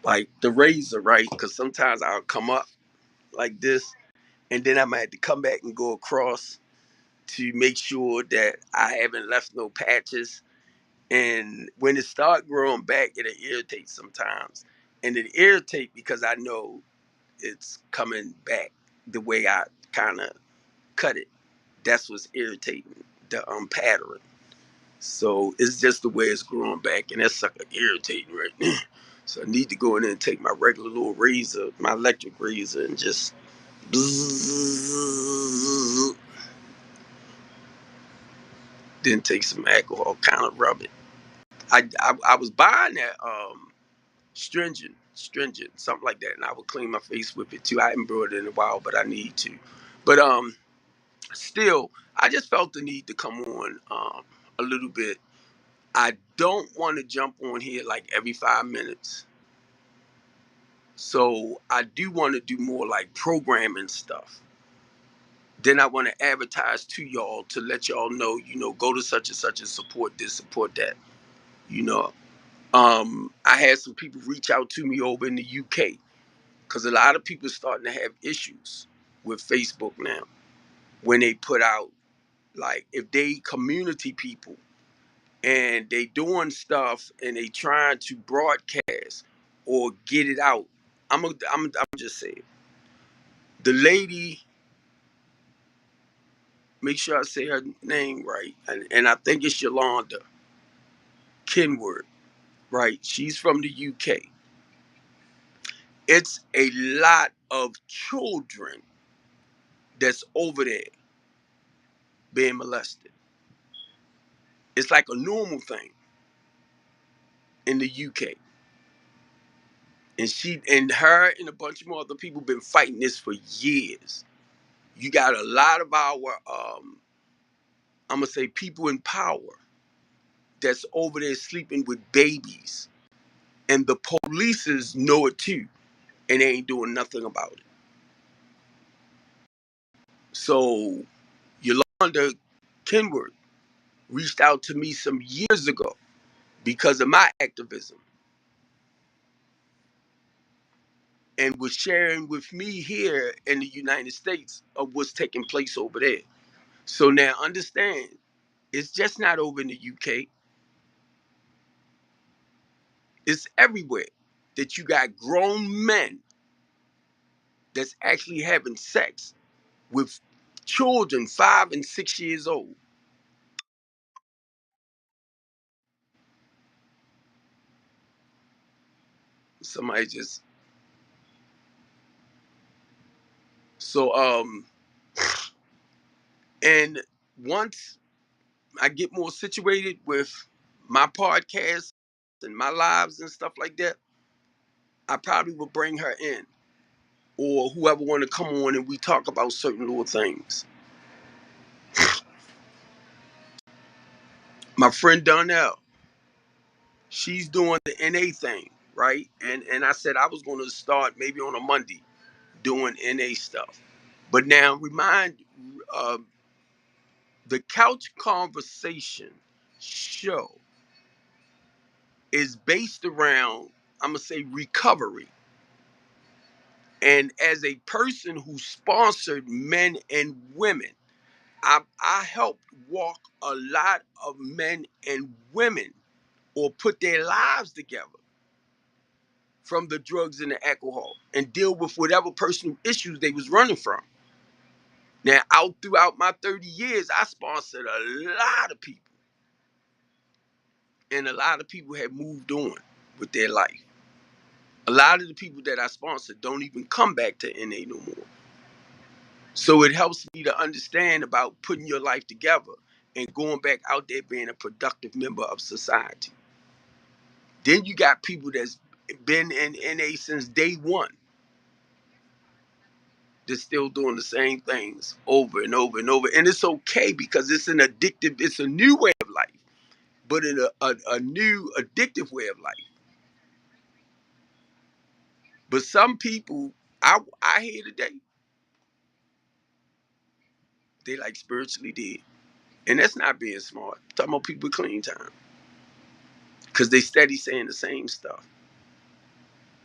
like the razor, right? Because sometimes I'll come up like this, and then I might have to come back and go across to make sure that I haven't left no patches. And when it start growing back, it'll irritate sometimes. And it irritate because I know it's coming back the way I kind of cut it. That's what's irritating, the pattern. So it's just the way it's growing back, and that's sucker irritating right now. So I need to go in there and take my regular little razor, my electric razor, and just bzzz, then take some alcohol, kind of rub it. I was buying that stringent, something like that, and I would clean my face with it too. I haven't brought it in a while, but I need to. But still, I just felt the need to come on a little bit. I don't want to jump on here like every 5 minutes. So I do want to do more like programming stuff. Then I want to advertise to y'all to let y'all know, go to such and such and support this, support that. You know, I had some people reach out to me over in the UK because a lot of people are starting to have issues with Facebook now when they put out, like, if they community people and they doing stuff and they trying to broadcast or get it out. I'm just saying. The lady, make sure I say her name right, and I think it's Yolanda Kenward, right? She's from the UK. It's a lot of children that's over there being molested. It's like a normal thing in the UK. And she and her and a bunch of more other people been fighting this for years. You got a lot of our I'm gonna say people in power that's over there sleeping with babies. And the polices know it too. And they ain't doing nothing about it. So Yolanda Kenward reached out to me some years ago because of my activism and was sharing with me here in the United States of what's taking place over there. So now understand, it's just not over in the UK. It's everywhere that you got grown men that's actually having sex with children 5 and 6 years old. Somebody just so and once I get more situated with my podcast and my lives and stuff like that, I probably will bring her in or whoever want to come on and we talk about certain little things. My friend Donnell, she's doing the NA thing, right? And I said I was going to start maybe on a Monday doing NA stuff. But now uh, the Couch Conversation show is based around, I'm going to say, recovery. And as a person who sponsored men and women, I helped walk a lot of men and women or put their lives together from the drugs and the alcohol and deal with whatever personal issues they was running from. Now, out throughout my 30 years, I sponsored a lot of people, and a lot of people have moved on with their life. A lot of the people that I sponsored don't even come back to NA no more. So it helps me to understand about putting your life together and going back out there being a productive member of society. Then you got people that's been in NA since day one. They're still doing the same things over and over and over. And it's okay because it's an addictive, it's a new way of life, but in a new addictive way of life. But some people, I hear today, they like spiritually dead. And that's not being smart. I'm talking about people with clean time. Because they steady saying the same stuff.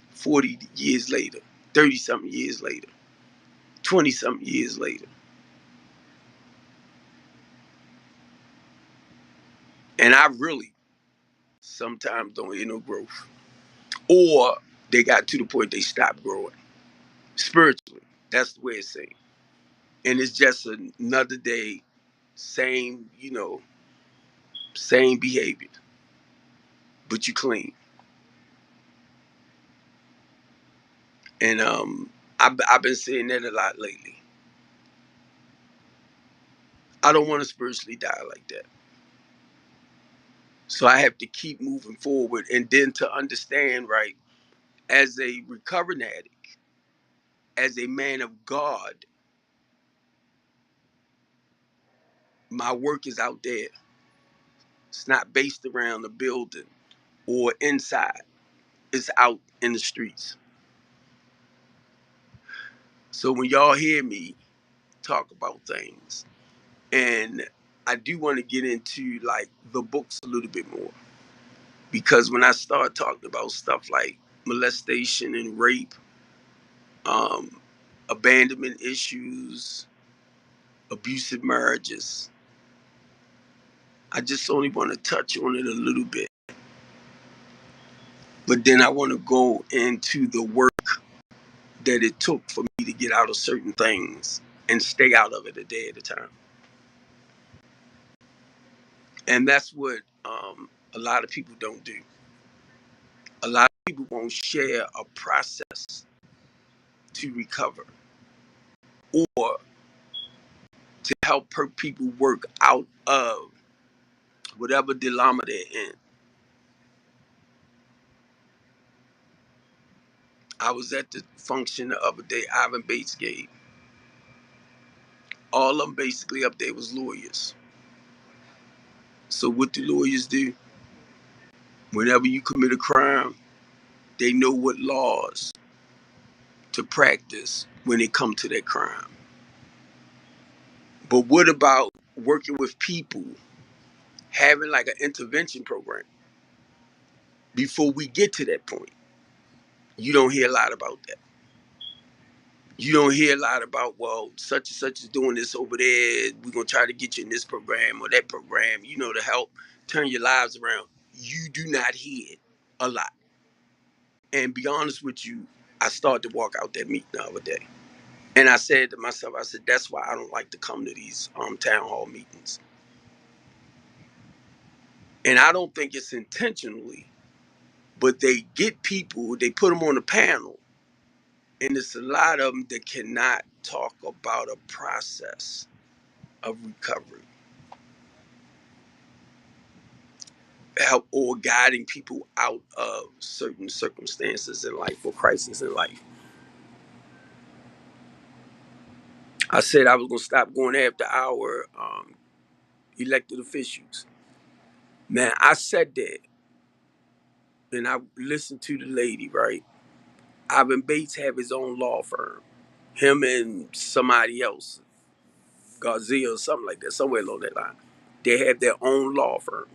40 years later, 30 something years later, 20 something years later. And I really sometimes don't hear no growth. Or they got to the point they stopped growing spiritually. That's the way it's saying. And it's just another day, same, same behavior, but you clean. And I've been saying that a lot lately. I don't want to spiritually die like that. So I have to keep moving forward and then to understand, right, as a recovering addict, as a man of God, my work is out there. It's not based around the building or inside. It's out in the streets. So when y'all hear me talk about things, and I do want to get into like the books a little bit more, because when I start talking about stuff like molestation and rape, um, abandonment issues, abusive marriages, I just only want to touch on it a little bit. But then I want to go into the work that it took for me to get out of certain things and stay out of it a day at a time. And that's what a lot of people don't do. A lot of people won't share a process to recover or to help people work out of whatever dilemma they're in. I was at the function the other day Ivan Bates gave. All of them basically up there was lawyers. So what do lawyers do? Whenever you commit a crime, they know what laws to practice when it comes to that crime. But what about working with people, having like an intervention program before we get to that point? You don't hear a lot about that. You don't hear a lot about, well, such and such is doing this over there. We're going to try to get you in this program or that program, to help turn your lives around. You do not hear it a lot. And be honest with you, I started to walk out that meeting the other day. And I said to myself, I said, that's why I don't like to come to these town hall meetings. And I don't think it's intentionally, but they get people, they put them on a panel, and it's a lot of them that cannot talk about a process of recovery, help or guiding people out of certain circumstances in life or crises in life. I said I was gonna stop going after our elected officials. Now I said that, and I listened to the lady. Right, Ivan Bates have his own law firm. Him and somebody else, Garcia or something like that, somewhere along that line. They have their own law firms.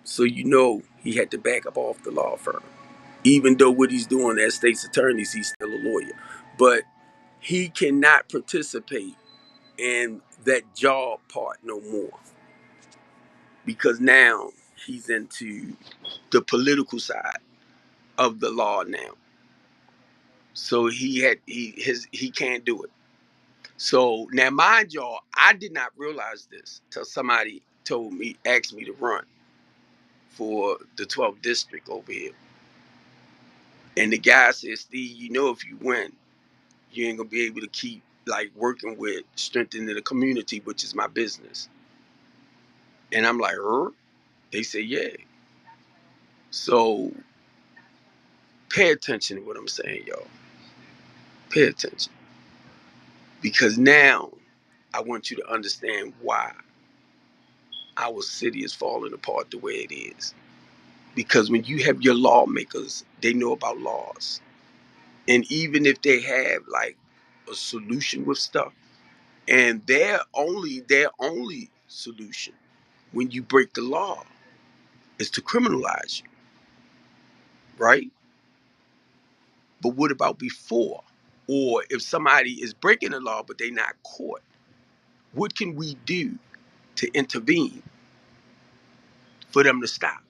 So you know he had to back up off the law firm. Even though what he's doing as state's attorneys, he's still a lawyer. But he cannot participate in that job part no more because now he's into the political side of the law now. So he can't do it. So now mind y'all, I did not realize this till somebody asked me to run for the 12th district over here. And the guy said, Steve, you know, if you win, you ain't gonna be able to keep like working with strengthening the community, which is my business. And I'm like, They say, yeah. So pay attention to what I'm saying, y'all. Pay attention. Because now I want you to understand why our city is falling apart the way it is. Because when you have your lawmakers, they know about laws. And even if they have like a solution with stuff, and their only solution when you break the law is to criminalize you, right? But what about before? Or if somebody is breaking the law but they're not caught, what can we do to intervene for them to stop?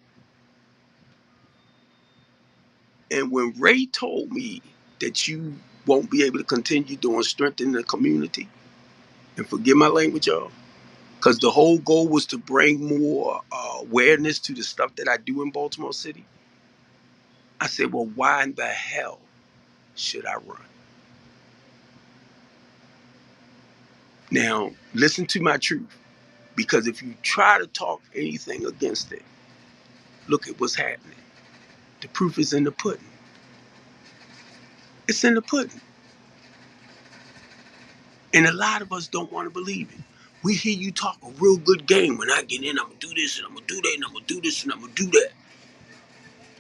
And when Ray told me that you won't be able to continue doing strengthening the community, and forgive my language, y'all, because the whole goal was to bring more awareness to the stuff that I do in Baltimore City. I said, well, why in the hell should I run? Now, listen to my truth, because if you try to talk anything against it, look at what's happening. The proof is in the pudding. It's in the pudding. And a lot of us don't want to believe it. We hear you talk a real good game. When I get in, I'm going to do this and I'm going to do that and I'm going to do this and I'm going to do that.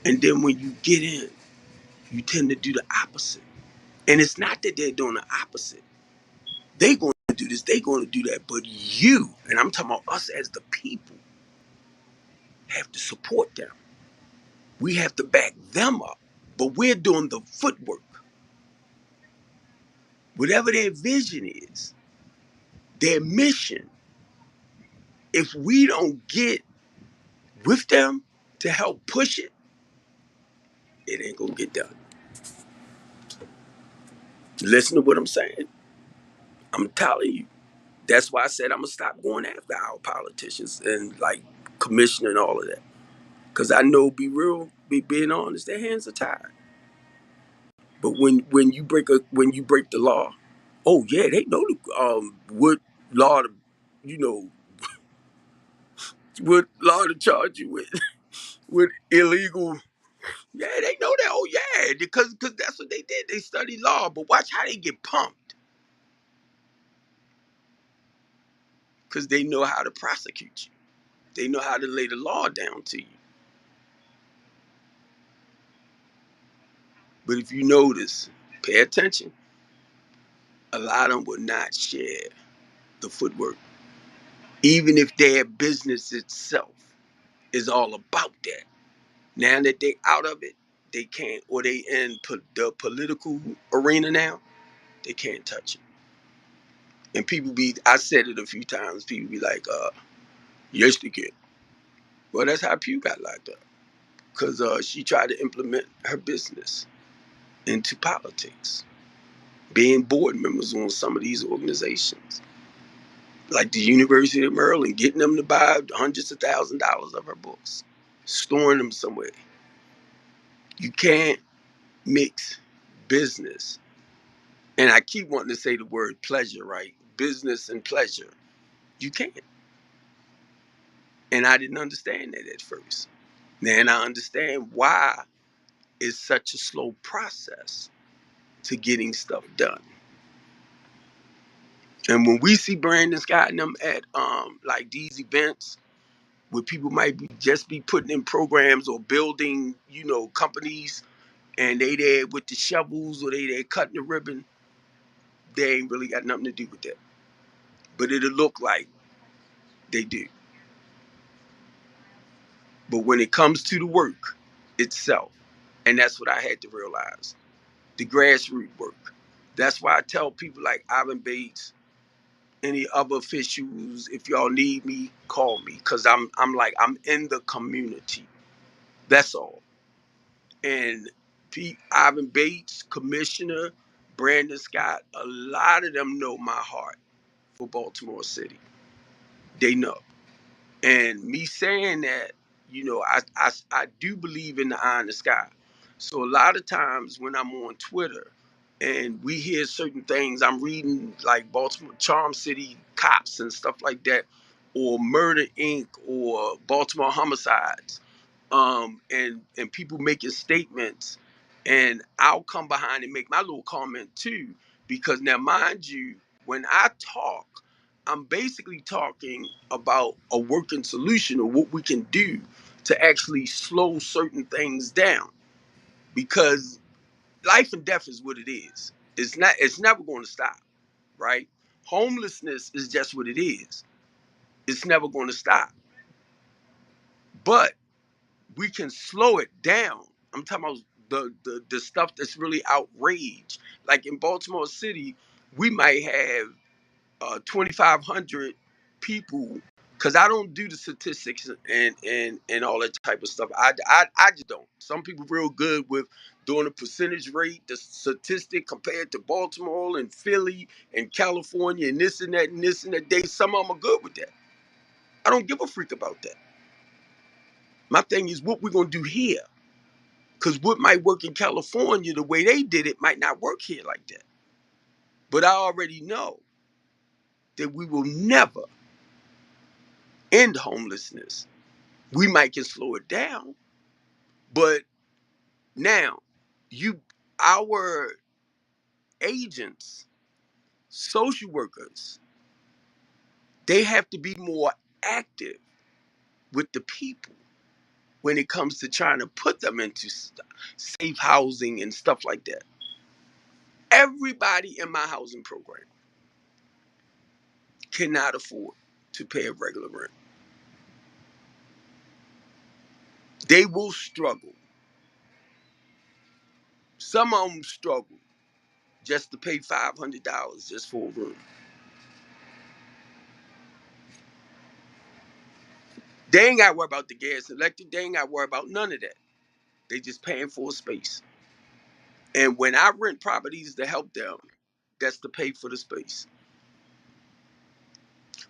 And then when you get in, you tend to do the opposite. And it's not that they're doing the opposite. They're going to do this, they're going to do that. But you, and I'm talking about us as the people, have to support them. We have to back them up. But we're doing the footwork. Whatever their vision is, their mission, if we don't get with them to help push it, it ain't gonna get done. Listen to what I'm saying. I'm telling you. That's why I said I'm gonna stop going after our politicians and like commissioner and all of that. Cause I know, being honest, their hands are tied. But when you break the law, oh yeah, they know what law to, you know, what law to charge you with with illegal. Yeah, they know that. Oh yeah, because that's what they did. They studied law, but watch how they get pumped. Because they know how to prosecute you. They know how to lay the law down to you. But if you notice, pay attention, a lot of them will not share the footwork. Even if their business itself is all about that. Now that they out of it, they can't, or they in the political arena now, they can't touch it. And I said it a few times, people be like, yes they can. Well, that's how Pew got locked up. Because she tried to implement her business into politics, being board members on some of these organizations, like the University of Maryland, getting them to buy hundreds of thousands of dollars of her books, storing them somewhere. You can't mix business, and I keep wanting to say the word pleasure, right? Business and pleasure. You can't. And I didn't understand that at first. Now I understand why it's such a slow process to getting stuff done. And when we see Brandon Scott and them at like these events where people might be just be putting in programs or building, companies, and they there with the shovels or they there cutting the ribbon, they ain't really got nothing to do with that. But it'll look like they do. But when it comes to the work itself, and that's what I had to realize, the grassroots work. That's why I tell people like Ivan Bates, any other officials, if y'all need me, call me, because I'm in the community. That's all. And Ivan Bates, Commissioner Brandon Scott, a lot of them know my heart for Baltimore City. They know. And me saying that, I do believe in the eye in the sky. So a lot of times when I'm on Twitter and we hear certain things, I'm reading like Baltimore Charm City cops and stuff like that, or Murder Inc. or Baltimore homicides, and people making statements, and I'll come behind and make my little comment too, because now mind you, when I talk, I'm basically talking about a working solution or what we can do to actually slow certain things down, because life and death is what it is. It's never going to stop, right? Homelessness is just what it is. It's never going to stop. But we can slow it down. I'm talking about the stuff that's really outrage. Like in Baltimore City, we might have 2,500 people, because I don't do the statistics and all that type of stuff. I just don't. Some people real good with doing the percentage rate, the statistic compared to Baltimore and Philly and California and this and that and this and that. Some of them are good with that. I don't give a freak about that. My thing is what we're gonna do here. Because what might work in California, the way they did it, might not work here like that. But I already know that we will never end homelessness. We might can slow it down, but now our agents, social workers, they have to be more active with the people when it comes to trying to put them into safe housing and stuff like that. Everybody in my housing program cannot afford to pay a regular rent. They will struggle. Some of them struggle just to pay $500 just for a room. They ain't got to worry about the gas and electric. They ain't got to worry about none of that. They just paying for a space. And when I rent properties to help them, that's to pay for the space.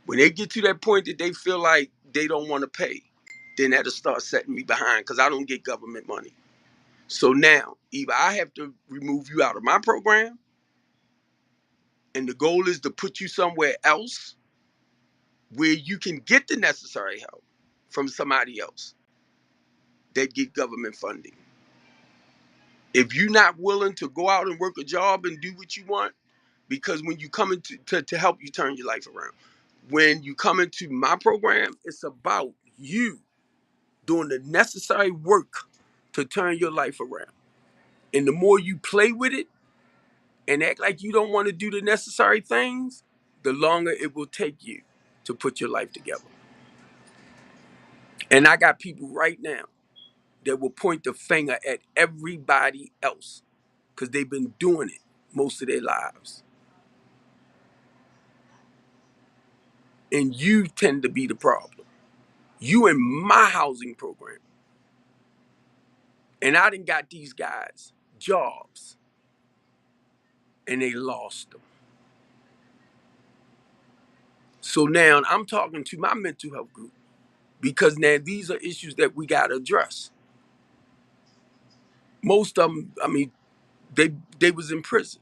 When they get to that point that they feel like they don't want to pay, then that'll start setting me behind, because I don't get government money. So now, either I have to remove you out of my program, and the goal is to put you somewhere else where you can get the necessary help from somebody else that get government funding. If you're not willing to go out and work a job and do what you want, because when you come into to help you turn your life around, when you come into my program, it's about you doing the necessary work to turn your life around. And the more you play with it and act like you don't want to do the necessary things, the longer it will take you to put your life together. And I got people right now that will point the finger at everybody else because they've been doing it most of their lives. And you tend to be the problem. You in my housing program. And I done got these guys jobs and they lost them. So now I'm talking to my mental health group, because now these are issues that we got to address. Most of them, I mean, they was in prison.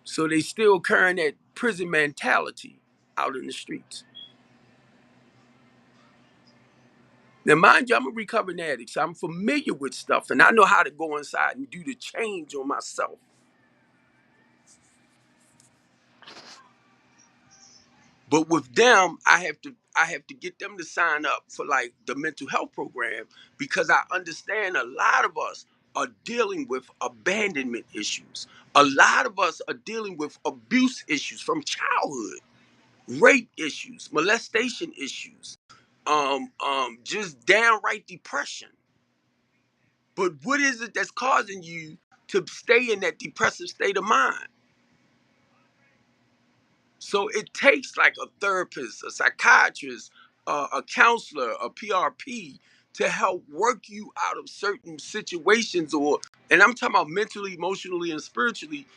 So they still carrying that prison mentality out in the streets. Now, mind you, I'm a recovering addict, so I'm familiar with stuff, and I know how to go inside and do the change on myself. But with them, I have to get them to sign up for like the mental health program, because I understand a lot of us are dealing with abandonment issues. A lot of us are dealing with abuse issues from childhood, rape issues, molestation issues, just downright depression. But what is it that's causing you to stay in that depressive state of mind? So it takes like a therapist, a psychiatrist, a counselor, a PRP to help work you out of certain situations, and I'm talking about mentally, emotionally, and spiritually,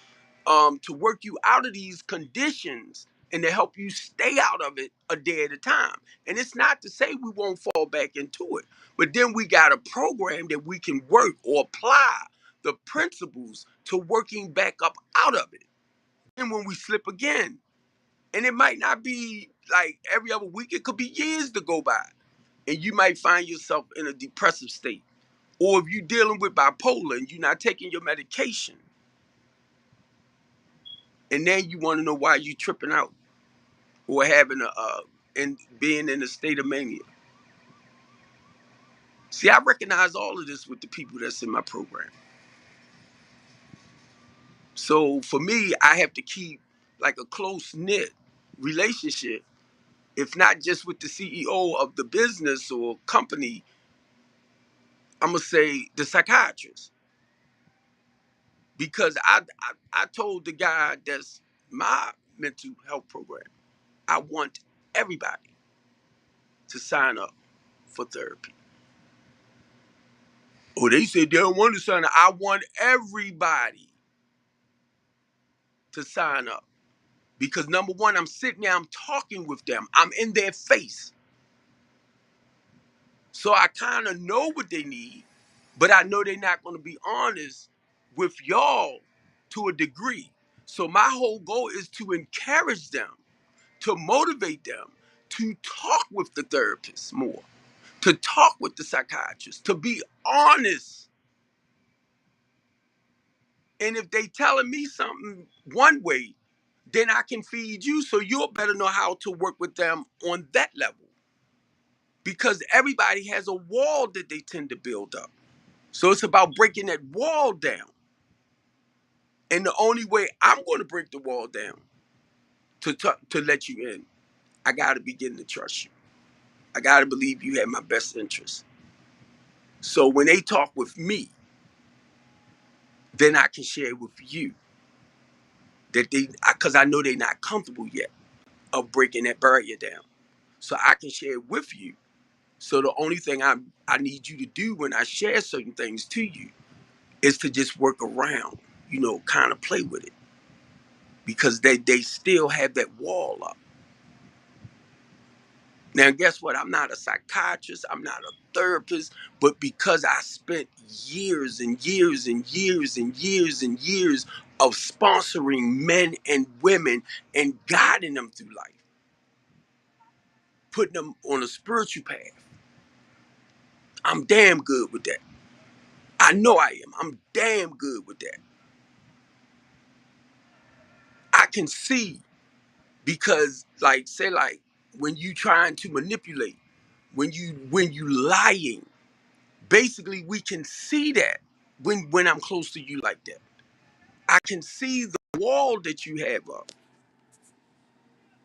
to work you out of these conditions and to help you stay out of it a day at a time. And it's not to say we won't fall back into it, but then we got a program that we can work or apply the principles to working back up out of it. And when we slip again, and it might not be like every other week, it could be years to go by. And you might find yourself in a depressive state. Or if you're dealing with bipolar and you're not taking your medication, and then you want to know why you're tripping out or having and being in a state of mania. See, I recognize all of this with the people that's in my program. So for me, I have to keep like a close knit relationship, if not just with the CEO of the business or company, I'm gonna say the psychiatrist, because I told the guy that's my mental health program, I want everybody to sign up for therapy. Oh, they said they don't want to sign up. I want everybody to sign up, because number one, I'm sitting there, I'm talking with them, I'm in their face, so I kind of know what they need, but I know they're not going to be honest with y'all to a degree. So my whole goal is to encourage them, to motivate them to talk with the therapist more, to talk with the psychiatrist, to be honest. And if they telling me something one way, then I can feed you, so you'll better know how to work with them on that level. Because everybody has a wall that they tend to build up. So it's about breaking that wall down. And the only way I'm going to break the wall down to let you in, I got to begin to trust you. I got to believe you have my best interest. So when they talk with me, then I can share with you that because I know they're not comfortable yet of breaking that barrier down. So I can share it with you. So the only thing I need you to do when I share certain things to you is to just work around, kind of play with it, because they still have that wall up. Now, guess what? I'm not a psychiatrist, I'm not a therapist, but because I spent years and years and years and years and years of sponsoring men and women and guiding them through life, putting them on a spiritual path, I'm damn good with that. I know I am. I'm damn good with that. I can see, because like say like when you trying to manipulate, when you lying, basically we can see that when I'm close to you like that. I can see the wall that you have up.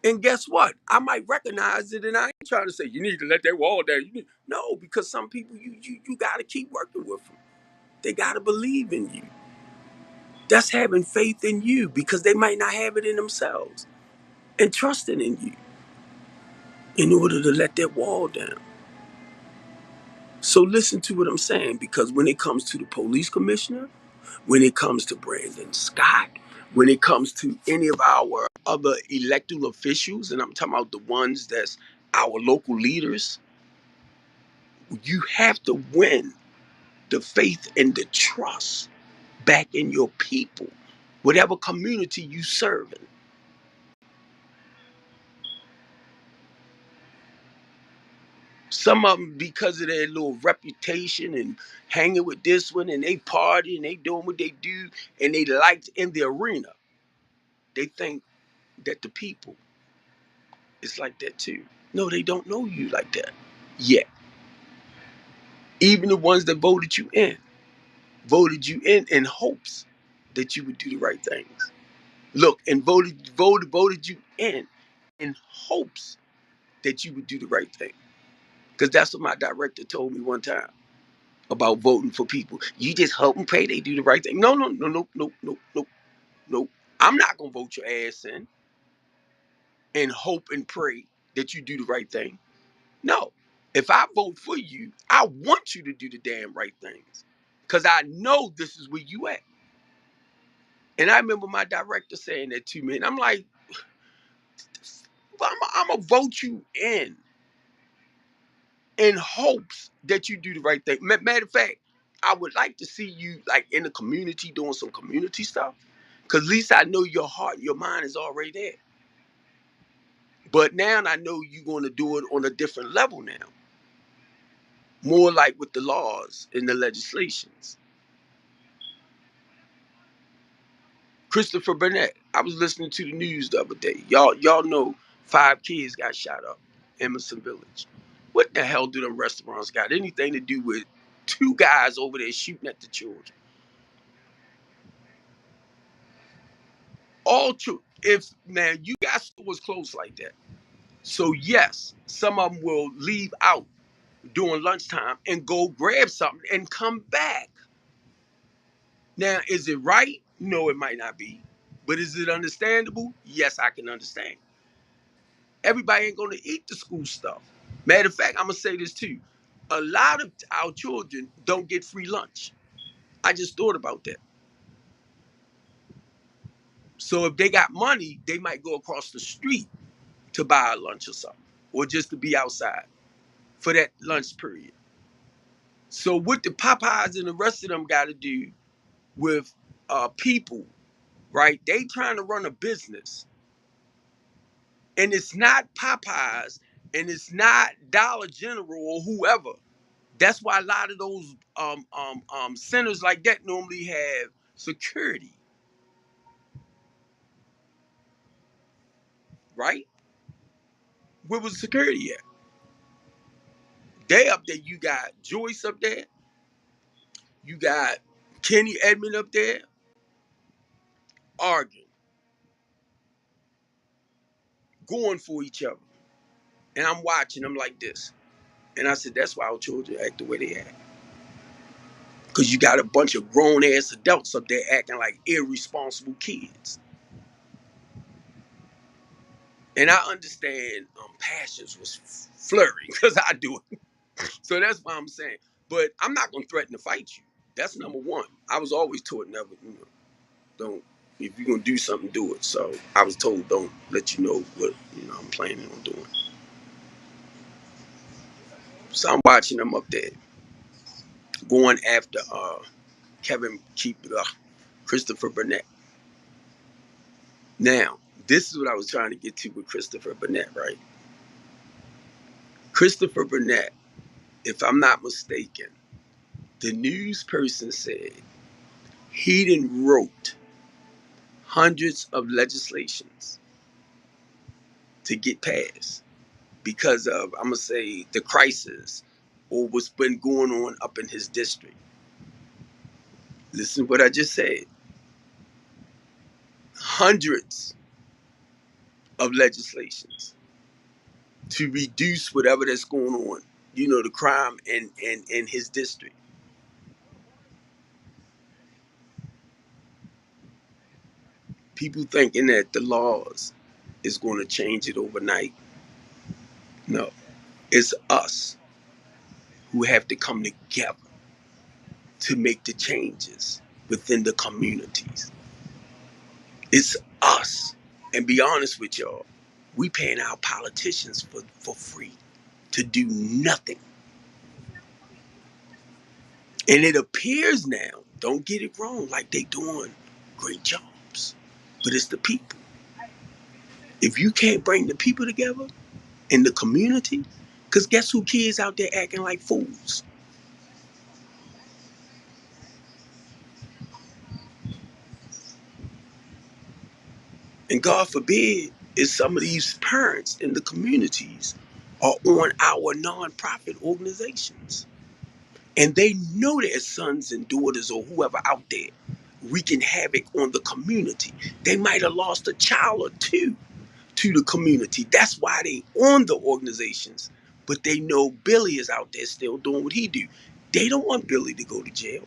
And guess what? I might recognize it, and I ain't trying to say you need to let that wall down. No, because some people you got to keep working with them. They got to believe in you. That's having faith in you, because they might not have it in themselves, and trusting in you in order to let that wall down. So listen to what I'm saying, because when it comes to the police commissioner, when it comes to Brandon Scott, when it comes to any of our other elected officials, and I'm talking about the ones that's our local leaders, you have to win the faith and the trust back in your people, whatever community you serve in. Some of them, because of their little reputation and hanging with this one, and they party and they doing what they do, and they liked in the arena, they think that the people it's like that too. No, they don't know you like that yet. Even the ones that voted you in hopes that you would do the right things. Look, and voted you in hopes that you would do the right thing. Because that's what my director told me one time about voting for people. You just hope and pray they do the right thing. No, no, no, no, no, no, no, no. I'm not gonna vote your ass in and hope and pray that you do the right thing. No. If I vote for you, I want you to do the damn right things. Cause I know this is where you at. And I remember my director saying that to me. And I'm like, I'm gonna vote you in hopes that you do the right thing. Matter of fact, I would like to see you like in the community doing some community stuff. Cause at least I know your heart, your mind is already there. But now I know you're gonna do it on a different level now. More like with the laws and the legislations. Christopher Burnett, I was listening to the news the other day. Y'all know 5 kids got shot up in Emerson Village. What the hell do them restaurants got anything to do with 2 guys over there shooting at the children? All true. If now you got stores closed like that, so yes, some of them will leave out during lunchtime and go grab something and come back. Now, is it right? No, it might not be. But is it understandable? Yes, I can understand. Everybody ain't gonna eat the school stuff. Matter of fact, I'm gonna say this too. A lot of our children don't get free lunch. I just thought about that. So if they got money, they might go across the street to buy a lunch or something, or just to be outside for that lunch period. So what the Popeyes and the rest of them got to do with people, right? They trying to run a business, and it's not Popeyes, and it's not Dollar General or whoever. That's why a lot of those centers like that normally have security, right? Where was security at? They up there. You got Joyce up there. You got Kenny Edmond up there arguing, going for each other. And I'm watching them like this. And I said, that's why our children act the way they act. Because you got a bunch of grown ass adults up there acting like irresponsible kids. And I understand passions was flirting because I do it. So that's why I'm saying. But I'm not going to threaten to fight you. That's number one. I was always taught never, don't, if you're going to do something, do it. So I was told don't let you know what, I'm planning on doing. So I'm watching them up there going after Kevin Keep Christopher Burnett. Now, this is what I was trying to get to with Christopher Burnett, right? Christopher Burnett, if I'm not mistaken, the news person said he done wrote hundreds of legislations to get passed because of, I'm gonna say, the crisis or what's been going on up in his district. Listen to what I just said. Hundreds of legislations to reduce whatever that's going on, the crime in his district. People thinking that the laws is going to change it overnight. No, it's us who have to come together to make the changes within the communities. It's us. And be honest with y'all, we paying our politicians for free to do nothing. And it appears now, don't get it wrong, like they doing great jobs. But it's the people. If you can't bring the people together in the community, because guess who kids out there acting like fools? And God forbid is some of these parents in the communities are on our nonprofit organizations. And they know their sons and daughters or whoever out there wreaking havoc on the community. They might have lost a child or two to the community. That's why they on the organizations. But they know Billy is out there still doing what he do. They don't want Billy to go to jail.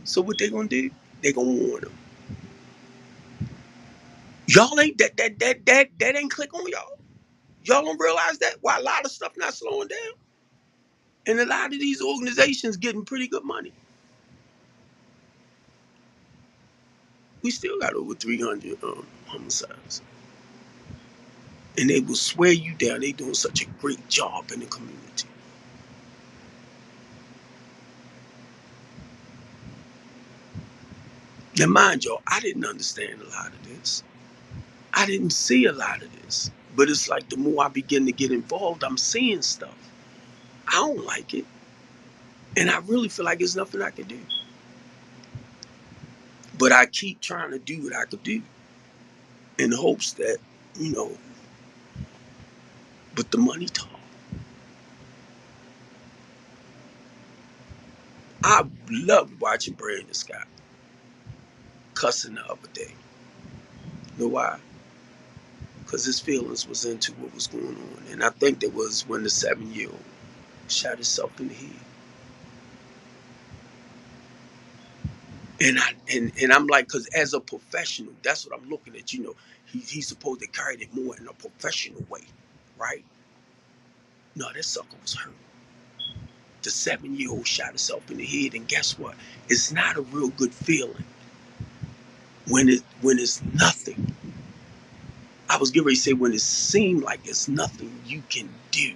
So what they gonna do? They gonna warn him. Y'all ain't that ain't click on y'all. Y'all don't realize that? Why a lot of stuff not slowing down? And a lot of these organizations getting pretty good money. We still got over 300 homicides. And they will swear you down. They doing such a great job in the community. Now, mind y'all, I didn't understand a lot of this. I didn't see a lot of this. But it's like the more I begin to get involved, I'm seeing stuff. I don't like it. And I really feel like there's nothing I can do. But I keep trying to do what I could do in hopes that, you know, but the money talk. I loved watching Brandon Scott cussing the other day. You know why? Because his feelings was into what was going on. And I think that was when the 7-year-old shot himself in the head. And I'm like, because as a professional, that's what I'm looking at. You know, he's supposed to carry it more in a professional way, right? No, that sucker was hurt. The 7-year-old shot himself in the head, and guess what? It's not a real good feeling when it's nothing. I was getting ready to say when it seemed like it's nothing you can do.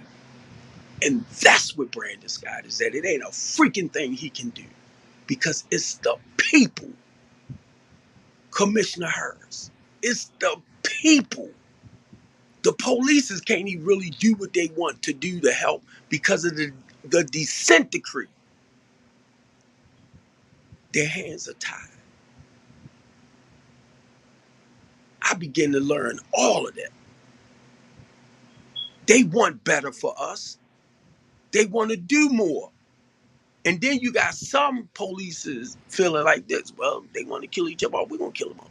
And that's what Brandon Scott is that it ain't a freaking thing he can do. Because it's the people, Commissioner Harris. It's the people. The police can't even really do what they want to do to help because of the consent decree. Their hands are tied. I begin to learn all of that. They want better for us. They want to do more. And then you got some polices feeling like this. Well, they want to kill each other. We're going to kill them all.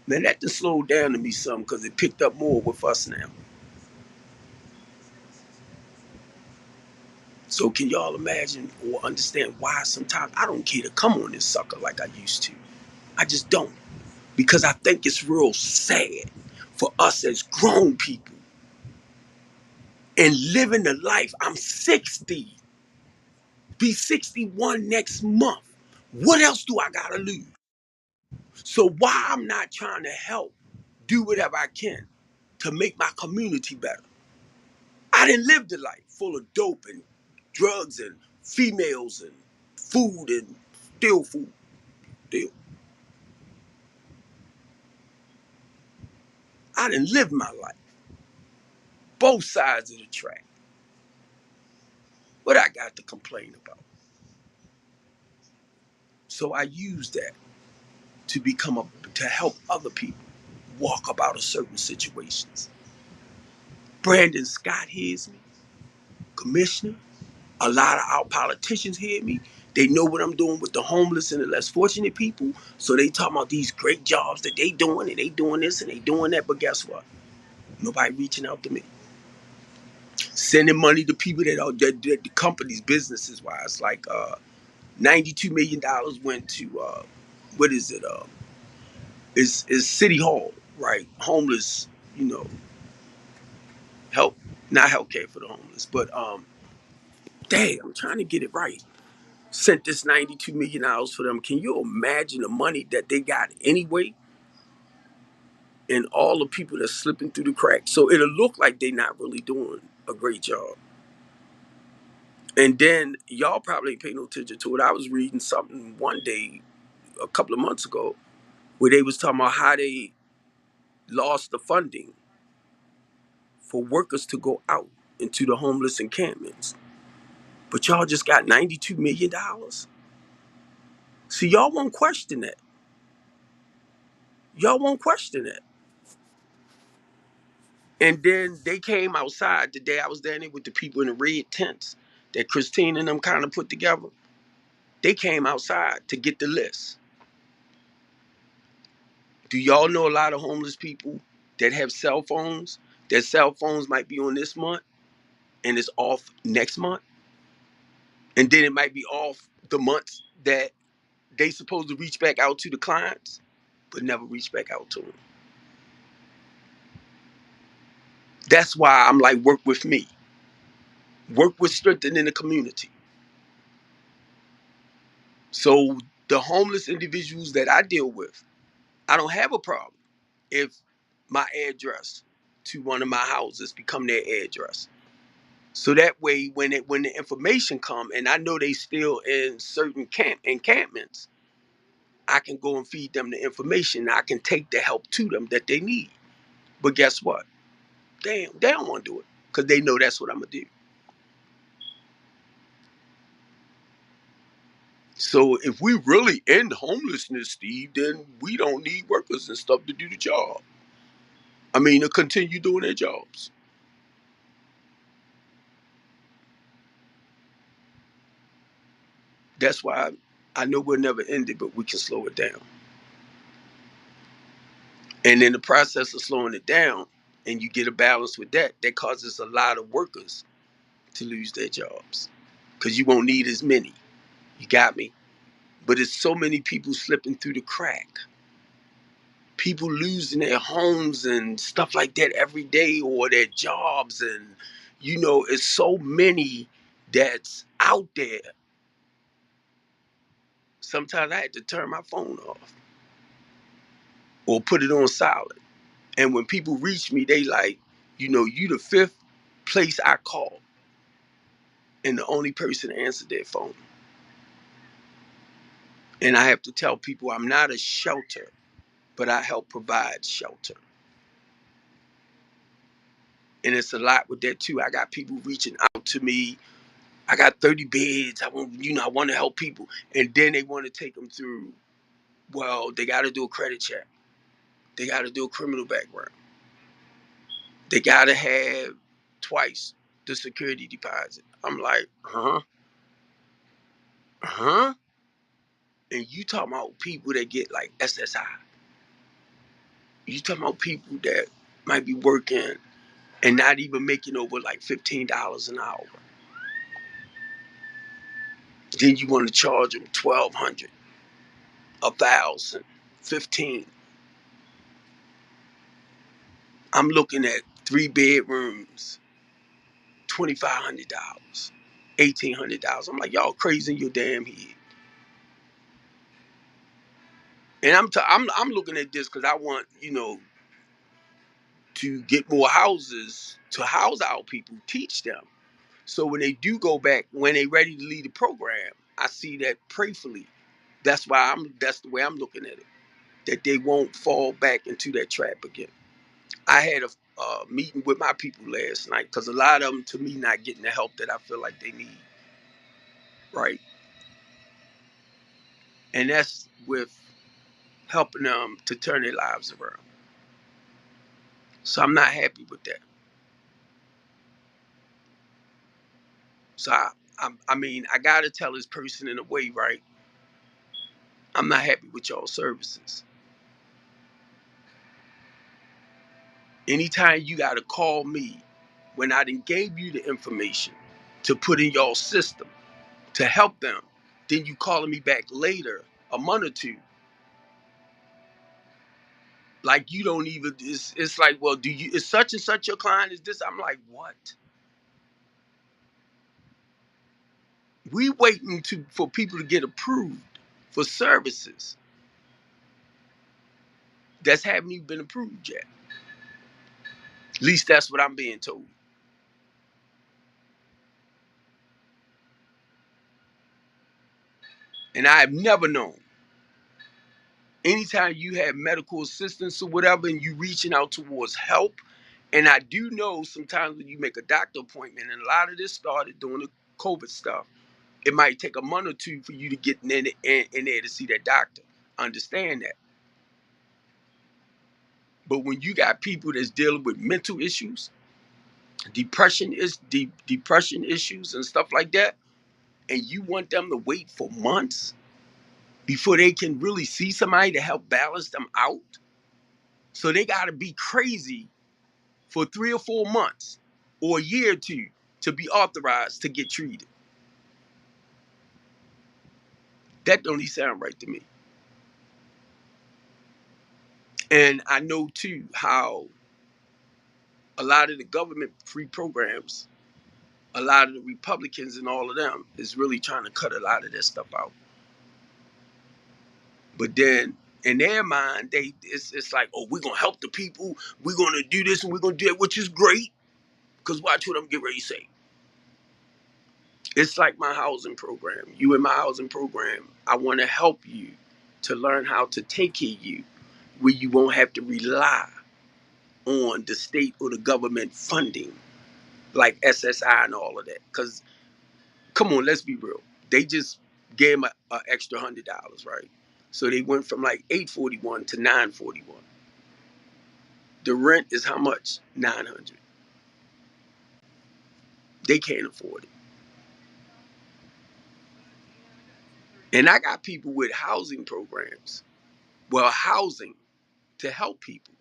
Man, that just slowed down to me some because it picked up more with us now. So can y'all imagine or understand why sometimes I don't care to come on this sucker like I used to? I just don't. Because I think it's real sad for us as grown people and living the life. I'm 60, be 61 next month. What else do I gotta lose? So why I'm not trying to help do whatever I can to make my community better? I didn't live the life full of dope and drugs and females and food and still food. Still. I didn't live my life. Both sides of the track. What I got to complain about. So I use that to help other people walk about a certain situations. Brandon Scott hears me, Commissioner. A lot of our politicians hear me. They know what I'm doing with the homeless and the less fortunate people. So they talk about these great jobs that they doing and they doing this and they doing that. But guess what? Nobody reaching out to me. Sending money to people that the companies, businesses wise, like $92 million went to what is it? Is City Hall, right? Homeless, you know, help, not health care for the homeless, but dang, I'm trying to get it right. Sent this $92 million for them. Can you imagine the money that they got anyway? And all the people that's slipping through the cracks. So it'll look like they're not really doing a great job. And then y'all probably ain't pay no attention to it. I was reading something one day, a couple of months ago, where they was talking about how they lost the funding for workers to go out into the homeless encampments. But y'all just got $92 million. See, y'all won't question that. Y'all won't question that. And then they came outside the day I was down there with the people in the red tents that Christine and them kind of put together. They came outside to get the list. Do y'all know a lot of homeless people that have cell phones? Their cell phones might be on this month and it's off next month. And then it might be off the months that they supposed to reach back out to the clients, but never reach back out to them. That's why I'm like, work with me. Work with strengthening the community. So the homeless individuals that I deal with, I don't have a problem if my address to one of my houses become their address. So that way, when the information come, and I know they still in certain encampments, I can go and feed them the information. I can take the help to them that they need. But guess what? They don't want to do it because they know that's what I'm gonna do. So if we really end homelessness, Steve, then we don't need workers and stuff to do the job. I mean, to continue doing their jobs. That's why I know we'll never end it, but we can slow it down. And in the process of slowing it down, and you get a balance with that, that causes a lot of workers to lose their jobs because you won't need as many. You got me? But it's so many people slipping through the crack. People losing their homes and stuff like that every day, or their jobs. And, it's so many that's out there. Sometimes I had to turn my phone off or put it on silent. And when people reach me, they like, you the fifth place I call and the only person to answer their phone. And I have to tell people I'm not a shelter, but I help provide shelter. And it's a lot with that too. I got people reaching out to me. I got 30 beds. I want to help people. And then they want to take them through, well, they got to do a credit check. They got to do a criminal background. They got to have twice the security deposit. I'm like, huh? Huh? And you talking about people that get like SSI. You talking about people that might be working and not even making over like $15 an hour. Then you want to charge them 1,200, 1,000, 15. I'm looking at 3 bedrooms, $2,500, $1,800. I'm like, y'all crazy in your damn head. And I'm looking at this because I want to get more houses to house our people, teach them. So when they do go back, when they ready to leave the program, I see that prayerfully. That's the way I'm looking at it. That they won't fall back into that trap again. I had a meeting with my people last night because a lot of them, to me, not getting the help that I feel like they need. Right, and that's with helping them to turn their lives around. So I'm not happy with that. So I gotta tell this person in a way, right? I'm not happy with y'all services. Anytime you gotta call me when I done gave you the information to put in y'all system to help them, then you calling me back later, a month or two, like you don't even. It's like, well, is such and such your client? Is this? I'm like, what? We waiting for people to get approved for services that's haven't even been approved yet. At least that's what I'm being told. And I have never known. Anytime you have medical assistance or whatever, and you reaching out towards help, and I do know sometimes when you make a doctor appointment, and a lot of this started during the COVID stuff, it might take a month or two for you to get in there to see that doctor. Understand that. But when you got people that's dealing with mental issues, depression issues and stuff like that, and you want them to wait for months before they can really see somebody to help balance them out. So they got to be crazy for 3 or 4 months or a year or two to be authorized to get treated. That don't even sound right to me. And I know too how a lot of the government free programs, a lot of the Republicans and all of them is really trying to cut a lot of that stuff out. But then in their mind, it's like, oh, we're gonna help the people, we're gonna do this and we're gonna do that, which is great. Because watch what I'm getting ready to say. It's like my housing program. You in my housing program, I want to help you to learn how to take care of you where you won't have to rely on the state or the government funding like SSI and all of that. Because come on, let's be real. They just gave them an extra $100, right? So they went from like 841 to 941. The rent is how much? 900. They can't afford it. And I got people with housing programs. Well, housing to help people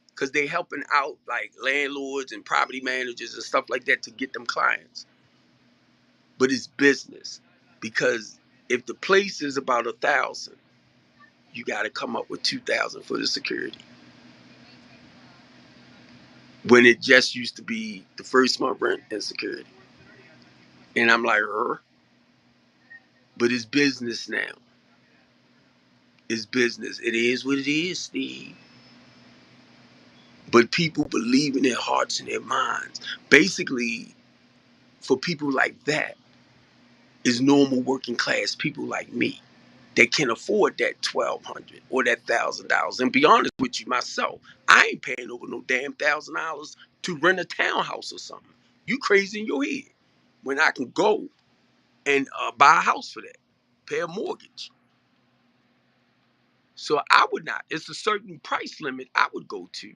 because they helping out like landlords and property managers and stuff like that to get them clients. But it's business because if the place is about 1,000, you got to come up with 2,000 for the security. When it just used to be the first month rent and security. And I'm like, but it's business now. It's business. It is what it is, Steve. But people believe in their hearts and their minds. Basically, for people like that, is normal working class people like me that can afford that 1,200 or that $1,000. And be honest with you, myself, I ain't paying over no damn $1,000 to rent a townhouse or something. You crazy in your head when I can go and buy a house for that, pay a mortgage. So I would not. It's a certain price limit I would go to.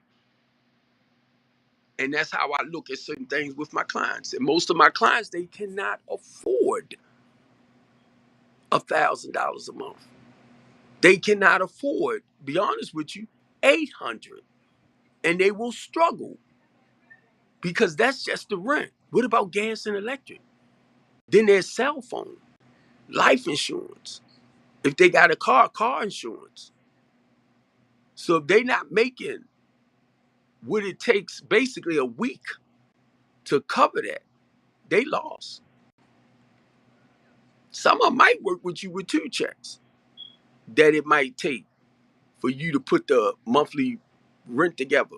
And that's how I look at certain things with my clients. And most of my clients, they cannot afford $1,000 a month. They cannot afford, be honest with you, 800. And they will struggle because that's just the rent. What about gas and electric? Then there's cell phone, life insurance. If they got a car insurance. So if they not making what it takes basically a week to cover that, they lost. Some of them might work with you with 2 checks that it might take for you to put the monthly rent together.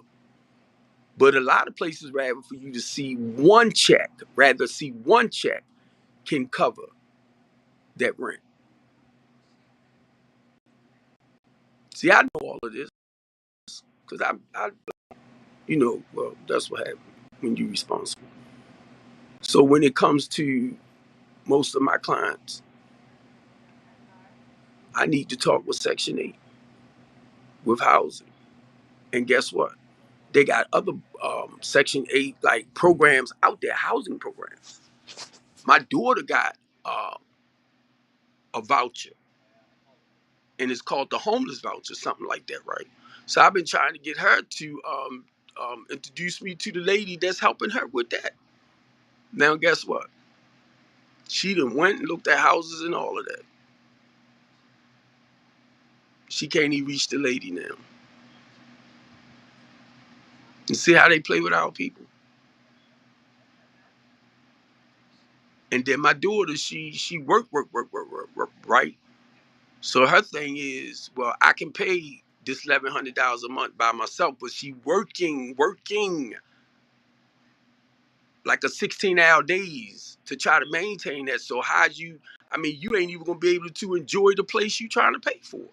But a lot of places rather for you to see one check, can cover that rent. See, I know all of this because well, that's what happens when you're responsible. So when it comes to most of my clients, I need to talk with Section 8, with housing. And guess what? They got other Section 8 like programs out there, housing programs. My daughter got uh, a voucher, and it's called the homeless voucher, something like that, right? So I've been trying to get her to introduce me to the lady that's helping her with that. Now, guess what? She done went and looked at houses and all of that. She can't even reach the lady now. And see how they play with our people. And then my daughter, she work, right? So her thing is, well, I can pay this $1,100 a month by myself, but she working like a 16-hour days to try to maintain that. So you ain't even gonna be able to enjoy the place you trying to pay for.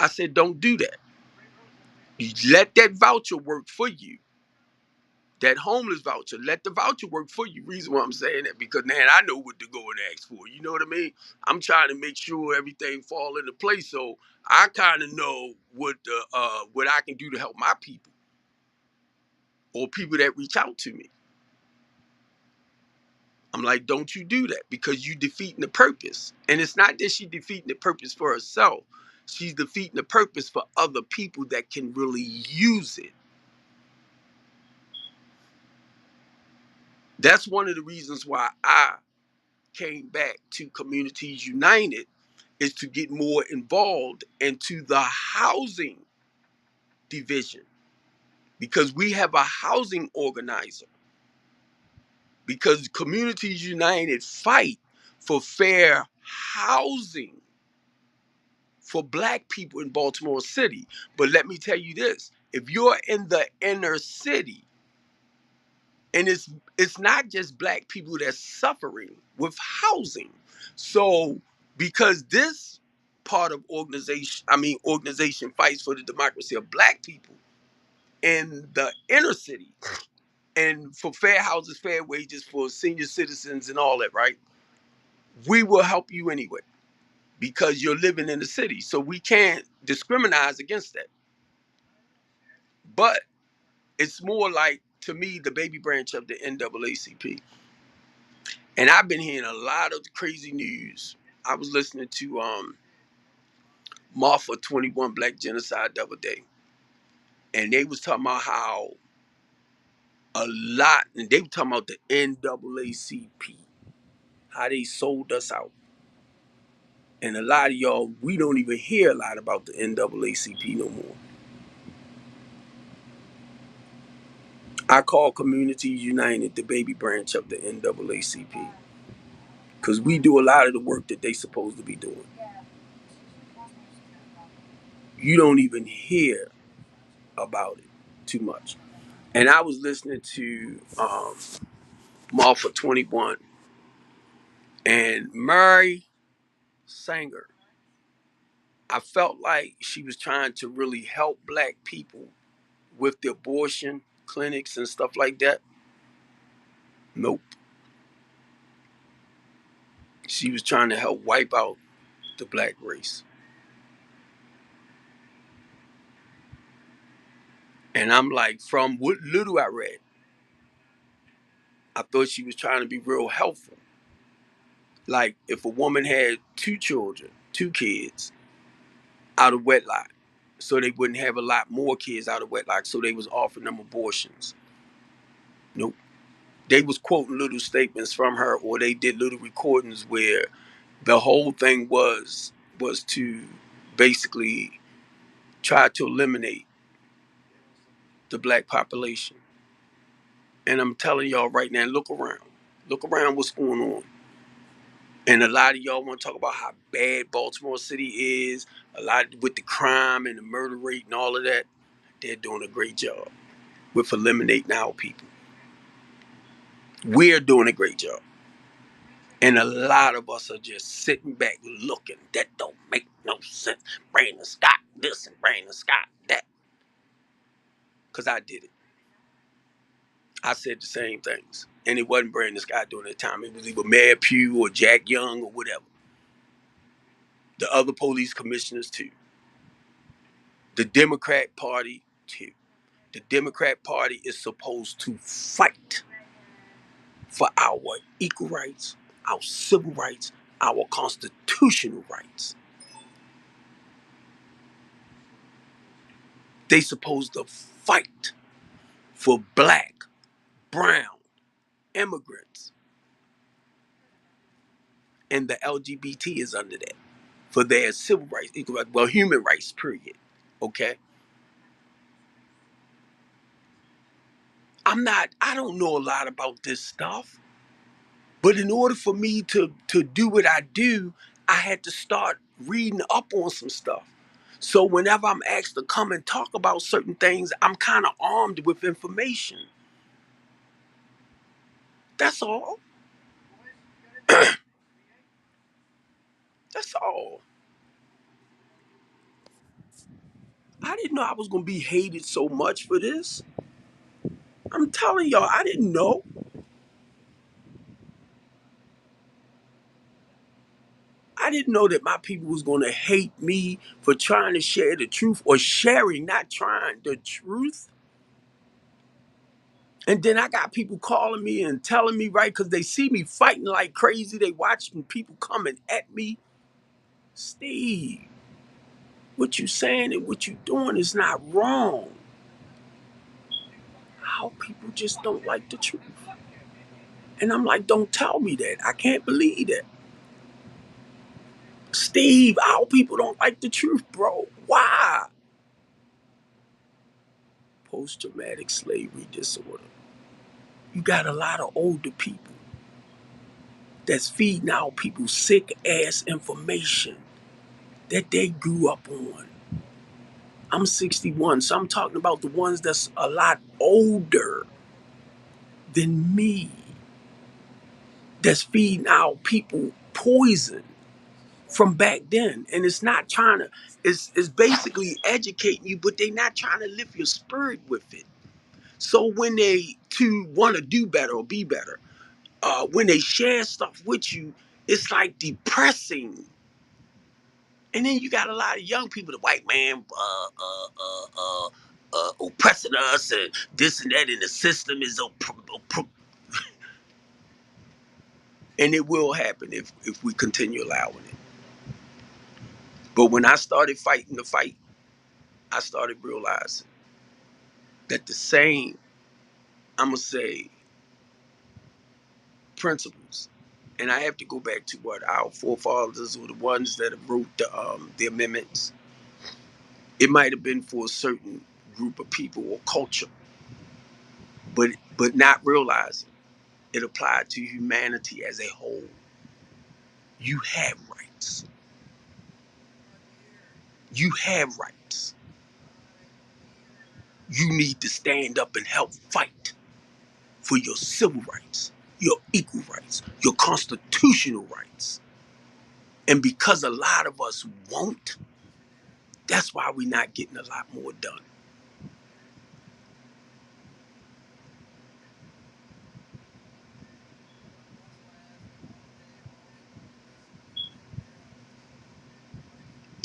I said, don't do that. You let that voucher work for you. That homeless voucher, let the voucher work for you. Reason why I'm saying that, because now I know what to go and ask for. You know what I mean? I'm trying to make sure everything fall into place, so I kind of know what I can do to help my people or people that reach out to me. I'm like, don't you do that, because you defeating the purpose. And it's not that she's defeating the purpose for herself. She's defeating the purpose for other people that can really use it. That's one of the reasons why I came back to Communities United, is to get more involved into the housing division, because we have a housing organizer, because Communities United fight for fair housing for Black people in Baltimore City. But let me tell you this, if you're in the inner city, and it's not just Black people that's suffering with housing. So because this part of organization fights for the democracy of Black people in the inner city, and for fair houses, fair wages for senior citizens and all that, right? We will help you anyway, because you're living in the city. So we can't discriminate against that. But it's more like, to me, the baby branch of the NAACP. And I've been hearing a lot of crazy news. I was listening to Marfa 21 Black Genocide the other day, and they was talking about how a lot, and they were talking about the NAACP, how they sold us out. And a lot of y'all, we don't even hear a lot about the NAACP no more. I call Communities United the baby branch of the NAACP, because we do a lot of the work that they supposed to be doing. You don't even hear about it too much. And I was listening to Marfa 21, and Mary Sanger. I felt like she was trying to really help Black people with the abortion clinics and stuff like that. Nope. She was trying to help wipe out the Black race. And I'm like, from what little I read, I thought she was trying to be real helpful. Like, if a woman had two children, two kids out of wedlock, so they wouldn't have a lot more kids out of wedlock, so they was offering them abortions. Nope. They was quoting little statements from her, or they did little recordings where the whole thing was to basically try to eliminate the Black population. And I'm telling y'all right now, look around what's going on. And a lot of y'all want to talk about how bad Baltimore City is, a lot with the crime and the murder rate and all of that. They're doing a great job with eliminating our people. We're doing a great job. And a lot of us are just sitting back looking. That don't make no sense. Brandon Scott this and Brandon Scott that. Because I did it. I said the same things. And it wasn't Brandon Scott during that time. It was either Mayor Pugh or Jack Young or whatever. The other police commissioners too. The Democrat Party too. The Democrat Party is supposed to fight for our equal rights, our civil rights, our constitutional rights. They supposed to fight for Black, brown, immigrants, and the LGBT is under that, for their civil rights, equal rights, well, human rights, period. Okay? I don't know a lot about this stuff, but in order for me to do what I do, I had to start reading up on some stuff. So whenever I'm asked to come and talk about certain things, I'm kind of armed with information. That's all. That's all. I didn't know I was gonna be hated so much for this. I'm telling y'all, I didn't know. I didn't know that my people was gonna hate me for trying to share the truth or sharing, not trying the truth. And then I got people calling me and telling me, right, because they see me fighting like crazy. They watching people coming at me. Steve, what you saying and what you doing is not wrong. How people just don't like the truth. And I'm like, don't tell me that. I can't believe that. Steve, our people don't like the truth, bro. Why? Post-traumatic slavery disorder. You got a lot of older people that's feeding our people sick ass information that they grew up on. I'm 61, so I'm talking about the ones that's a lot older than me, that's feeding our people poison from back then. And it's not trying to, it's basically educating you, but they not trying to lift your spirit with it. So when they to want to do better or be better, when they share stuff with you, it's like depressing. And then you got a lot of young people, the white man oppressing us and this and that, and the system is and it will happen if we continue allowing it. But when I started fighting the fight, I started realizing that the same, I'm gonna say, principles, and I have to go back to what our forefathers were the ones that wrote the amendments. It might have been for a certain group of people or culture, but not realizing it applied to humanity as a whole. You have rights. You have rights. You need to stand up and help fight for your civil rights, your equal rights, your constitutional rights. And because a lot of us won't, that's why we're not getting a lot more done.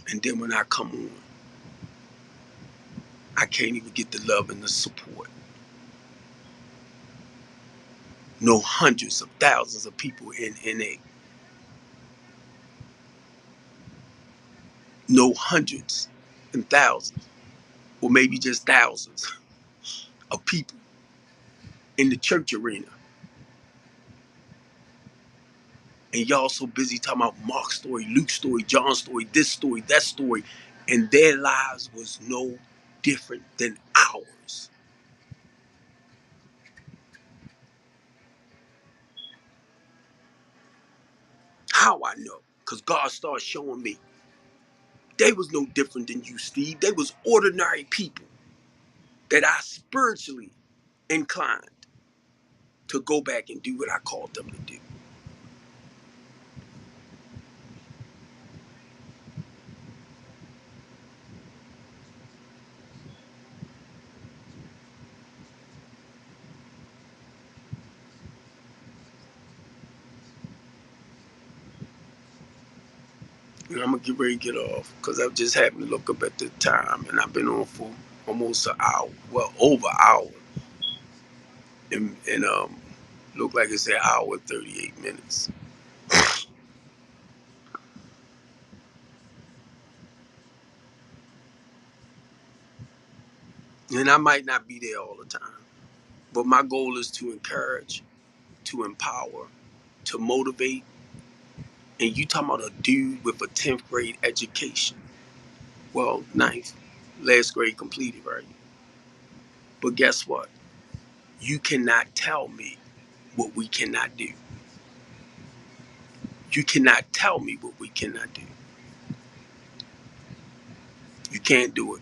And then when I come on, I can't even get the love and the support. No hundreds of thousands of people in NA. No hundreds and thousands, or maybe just thousands of people in the church arena. And y'all so busy talking about Mark's story, Luke's story, John's story, this story, that story. And their lives was no different than ours. How I know? Because God started showing me. They was no different than you, Steve. They was ordinary people that I spiritually inclined to go back and do what I called them to do. And I'm gonna get ready to get off because I just happened to look up at the time and I've been on for almost an hour, well over an hour, and look like it's an hour and 38 minutes. And I might not be there all the time, but my goal is to encourage, to empower, to motivate. And you talking about a dude with a 10th grade education? Well, ninth, last grade completed, right? But guess what? You cannot tell me what we cannot do. You cannot tell me what we cannot do. You can't do it.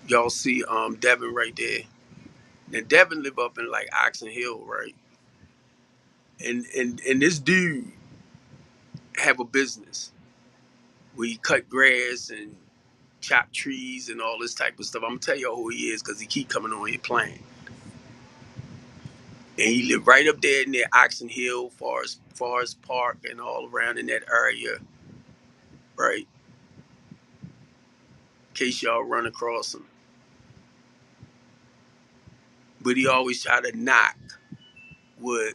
Y'all see Devin right there. Now Devin live up in like Oxon Hill, right? And this dude have a business where he cut grass and chop trees and all this type of stuff. I'm gonna tell y'all who he is because he keep coming on here playing. And he lived right up there near Oxon Hill, Forest Park, and all around in that area, right? In case y'all run across him. But he always try to knock what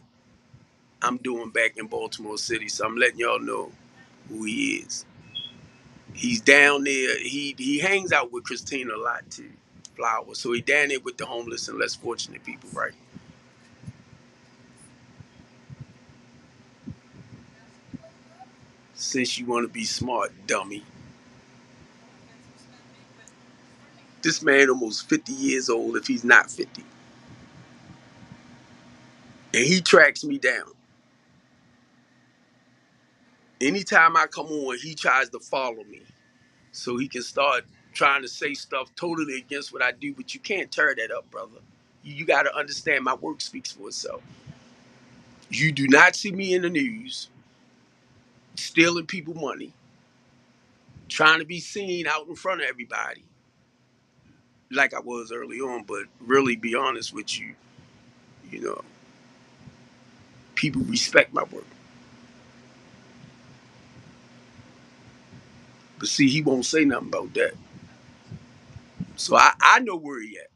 I'm doing back in Baltimore City. So I'm letting y'all know who he is. He's down there. He hangs out with Christina a lot too. Flowers. So he down there with the homeless and less fortunate people, right? Since you want to be smart, dummy. This man almost 50 years old if he's not 50. And he tracks me down. Anytime I come on, he tries to follow me. So he can start trying to say stuff totally against what I do, but you can't tear that up, brother. You got to understand my work speaks for itself. You do not see me in the news stealing people money, trying to be seen out in front of everybody like I was early on, but really be honest with you, you know, people respect my work. But see, he won't say nothing about that. So I know where he at.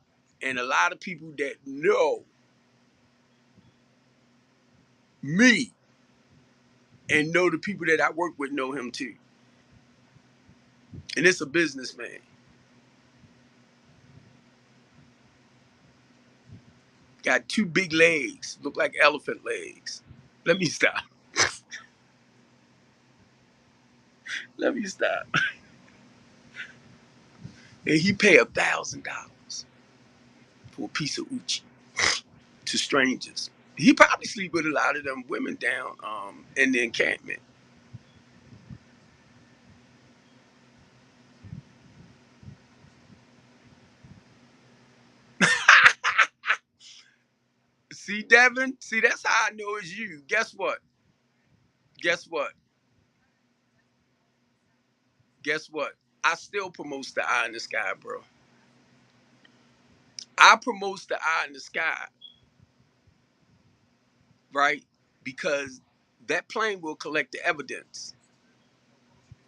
And a lot of people that know me and know the people that I work with know him too. And it's a businessman. Got two big legs, look like elephant legs. Let me stop. Let me stop. And he pay $1,000 for a piece of Uchi to strangers. He probably sleep with a lot of them women down in the encampment. See, Devin? See, that's how I know it's you. Guess what? Guess what? Guess what? I still promotes the eye in the sky, bro. I promotes the eye in the sky, right? Because that plane will collect the evidence.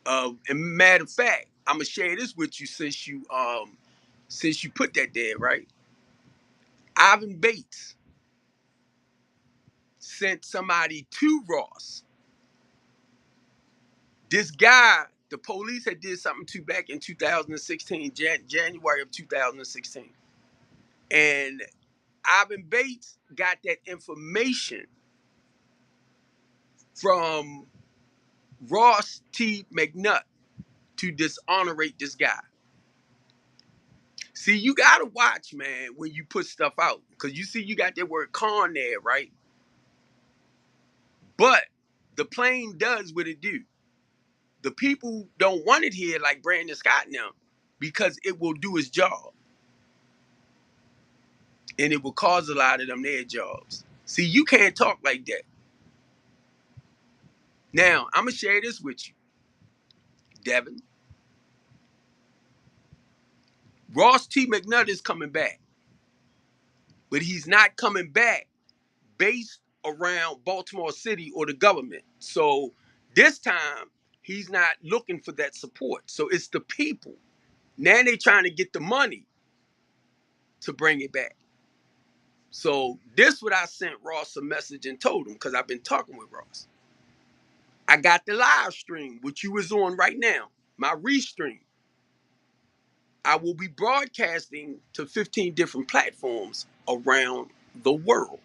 And matter of fact, I'm gonna share this with you since you put that there, right? Ivan Bates sent somebody to Ross. This guy, the police had did something to back in 2016, January of 2016. And Ivan Bates got that information from Ross T. McNutt to dishonorate this guy. See, you gotta watch, man, when you put stuff out. Cause you see you got that word con there, right? But the plane does what it do. The people don't want it here like Brandon Scott now because it will do its job. And it will cause a lot of them their jobs. See, you can't talk like that. Now, I'm gonna share this with you, Devin. Ross T. McNutt is coming back, but he's not coming back based around Baltimore City or the government. So this time, he's not looking for that support. So it's the people. Now they trying to get the money to bring it back. So this what I sent Ross a message and told him because I've been talking with Ross. I got the live stream, which you is on right now, my restream. I will be broadcasting to 15 different platforms around the world.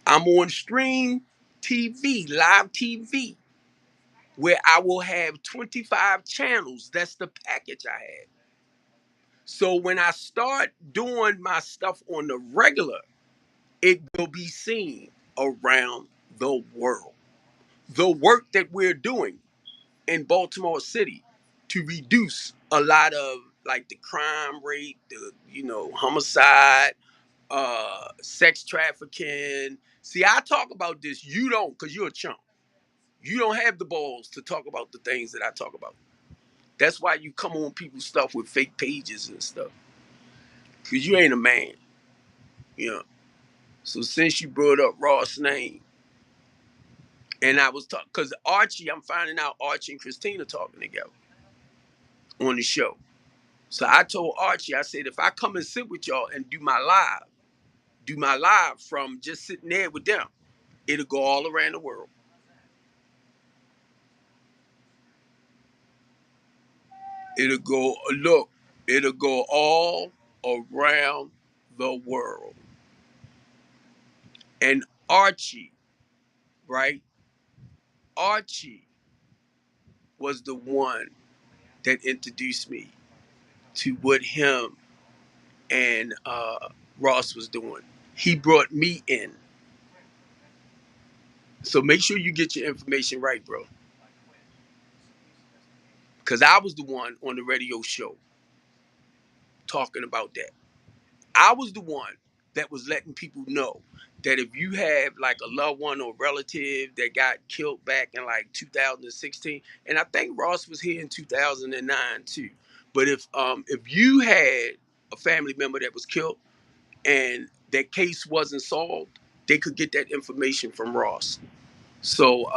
I'm on stream TV, live TV, where I will have 25 channels. That's the package I have. So when I start doing my stuff on the regular, it will be seen around the world. The work that we're doing in Baltimore City to reduce a lot of like the crime rate, the homicide, sex trafficking. See, I talk about this. You don't, because you're a chump. You don't have the balls to talk about the things that I talk about. That's why you come on people's stuff with fake pages and stuff. Cause you ain't a man. You know. So since you brought up Ross' name, and I was talking, cause Archie, I'm finding out Archie and Christina talking together on the show. So I told Archie, I said, if I come and sit with y'all and do my live from just sitting there with them, it'll go all around the world. It'll go, look, it'll go all around the world. And Archie, right? Archie was the one that introduced me to what him and Ross was doing. He brought me in. So make sure you get your information right, bro. Because I was the one on the radio show talking about that. I was the one that was letting people know that if you have like a loved one or relative that got killed back in like 2016, and I think Ross was here in 2009 too. But if you had a family member that was killed and that case wasn't solved, they could get that information from Ross. So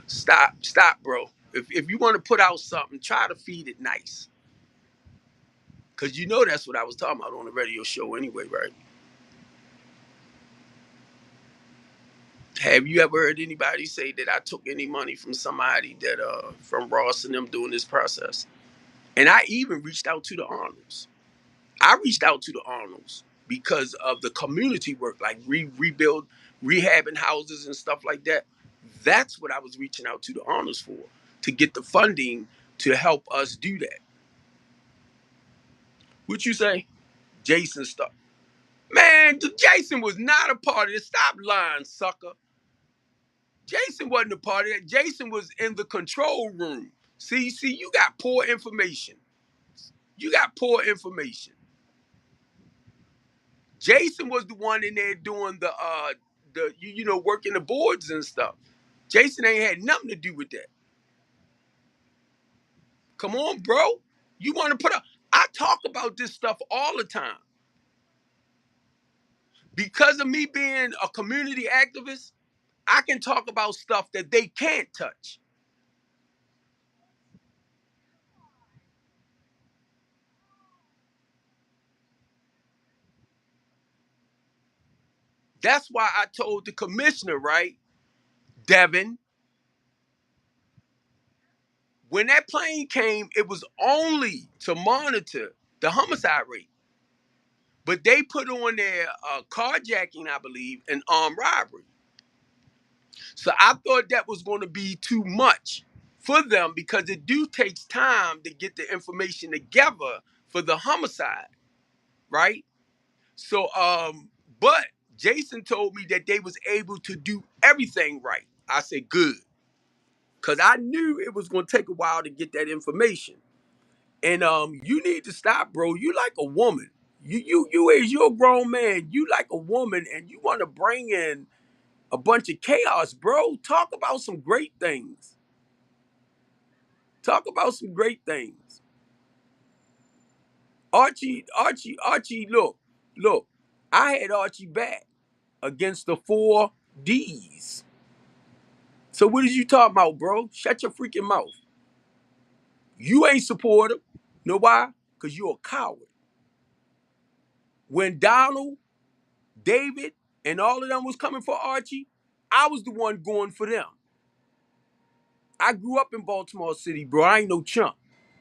stop, bro. If you want to put out something, try to feed it nice. Cause you know that's what I was talking about on the radio show anyway, right? Have you ever heard anybody say that I took any money from somebody that from Ross and them doing this process? And I even reached out to the Arnolds. I reached out to the Arnolds because of the community work, like rebuild, rehabbing houses and stuff like that. That's what I was reaching out to the Arnolds for, to get the funding to help us do that. What you say? Jason stuff. Man, Jason was not a part of this. Stop lying, sucker. Jason wasn't a part of that. Jason was in the control room. See, you got poor information. You got poor information. Jason was the one in there doing the working the boards and stuff. Jason ain't had nothing to do with that. Come on, bro. You want to put up? I talk about this stuff all the time. Because of me being a community activist, I can talk about stuff that they can't touch. That's why I told the commissioner, right, Devin, when that plane came, it was only to monitor the homicide rate. But they put on there carjacking, I believe, and armed robbery. So I thought that was going to be too much for them because it do takes time to get the information together for the homicide, right? So, but Jason told me that they was able to do everything right. I said, good. Because I knew it was going to take a while to get that information. And you need to stop, bro. You like a woman. You're a grown man. You like a woman, and you want to bring in a bunch of chaos, bro. Talk about some great things. Talk about some great things. Archie. Look. I had Archie back against the 4 Ds. So what is you talking about, bro? Shut your freaking mouth. You ain't supportive. Know why? Because you're a coward. When Donald, David, and all of them was coming for Archie, I was the one going for them. I grew up in Baltimore City, bro. I ain't no chump.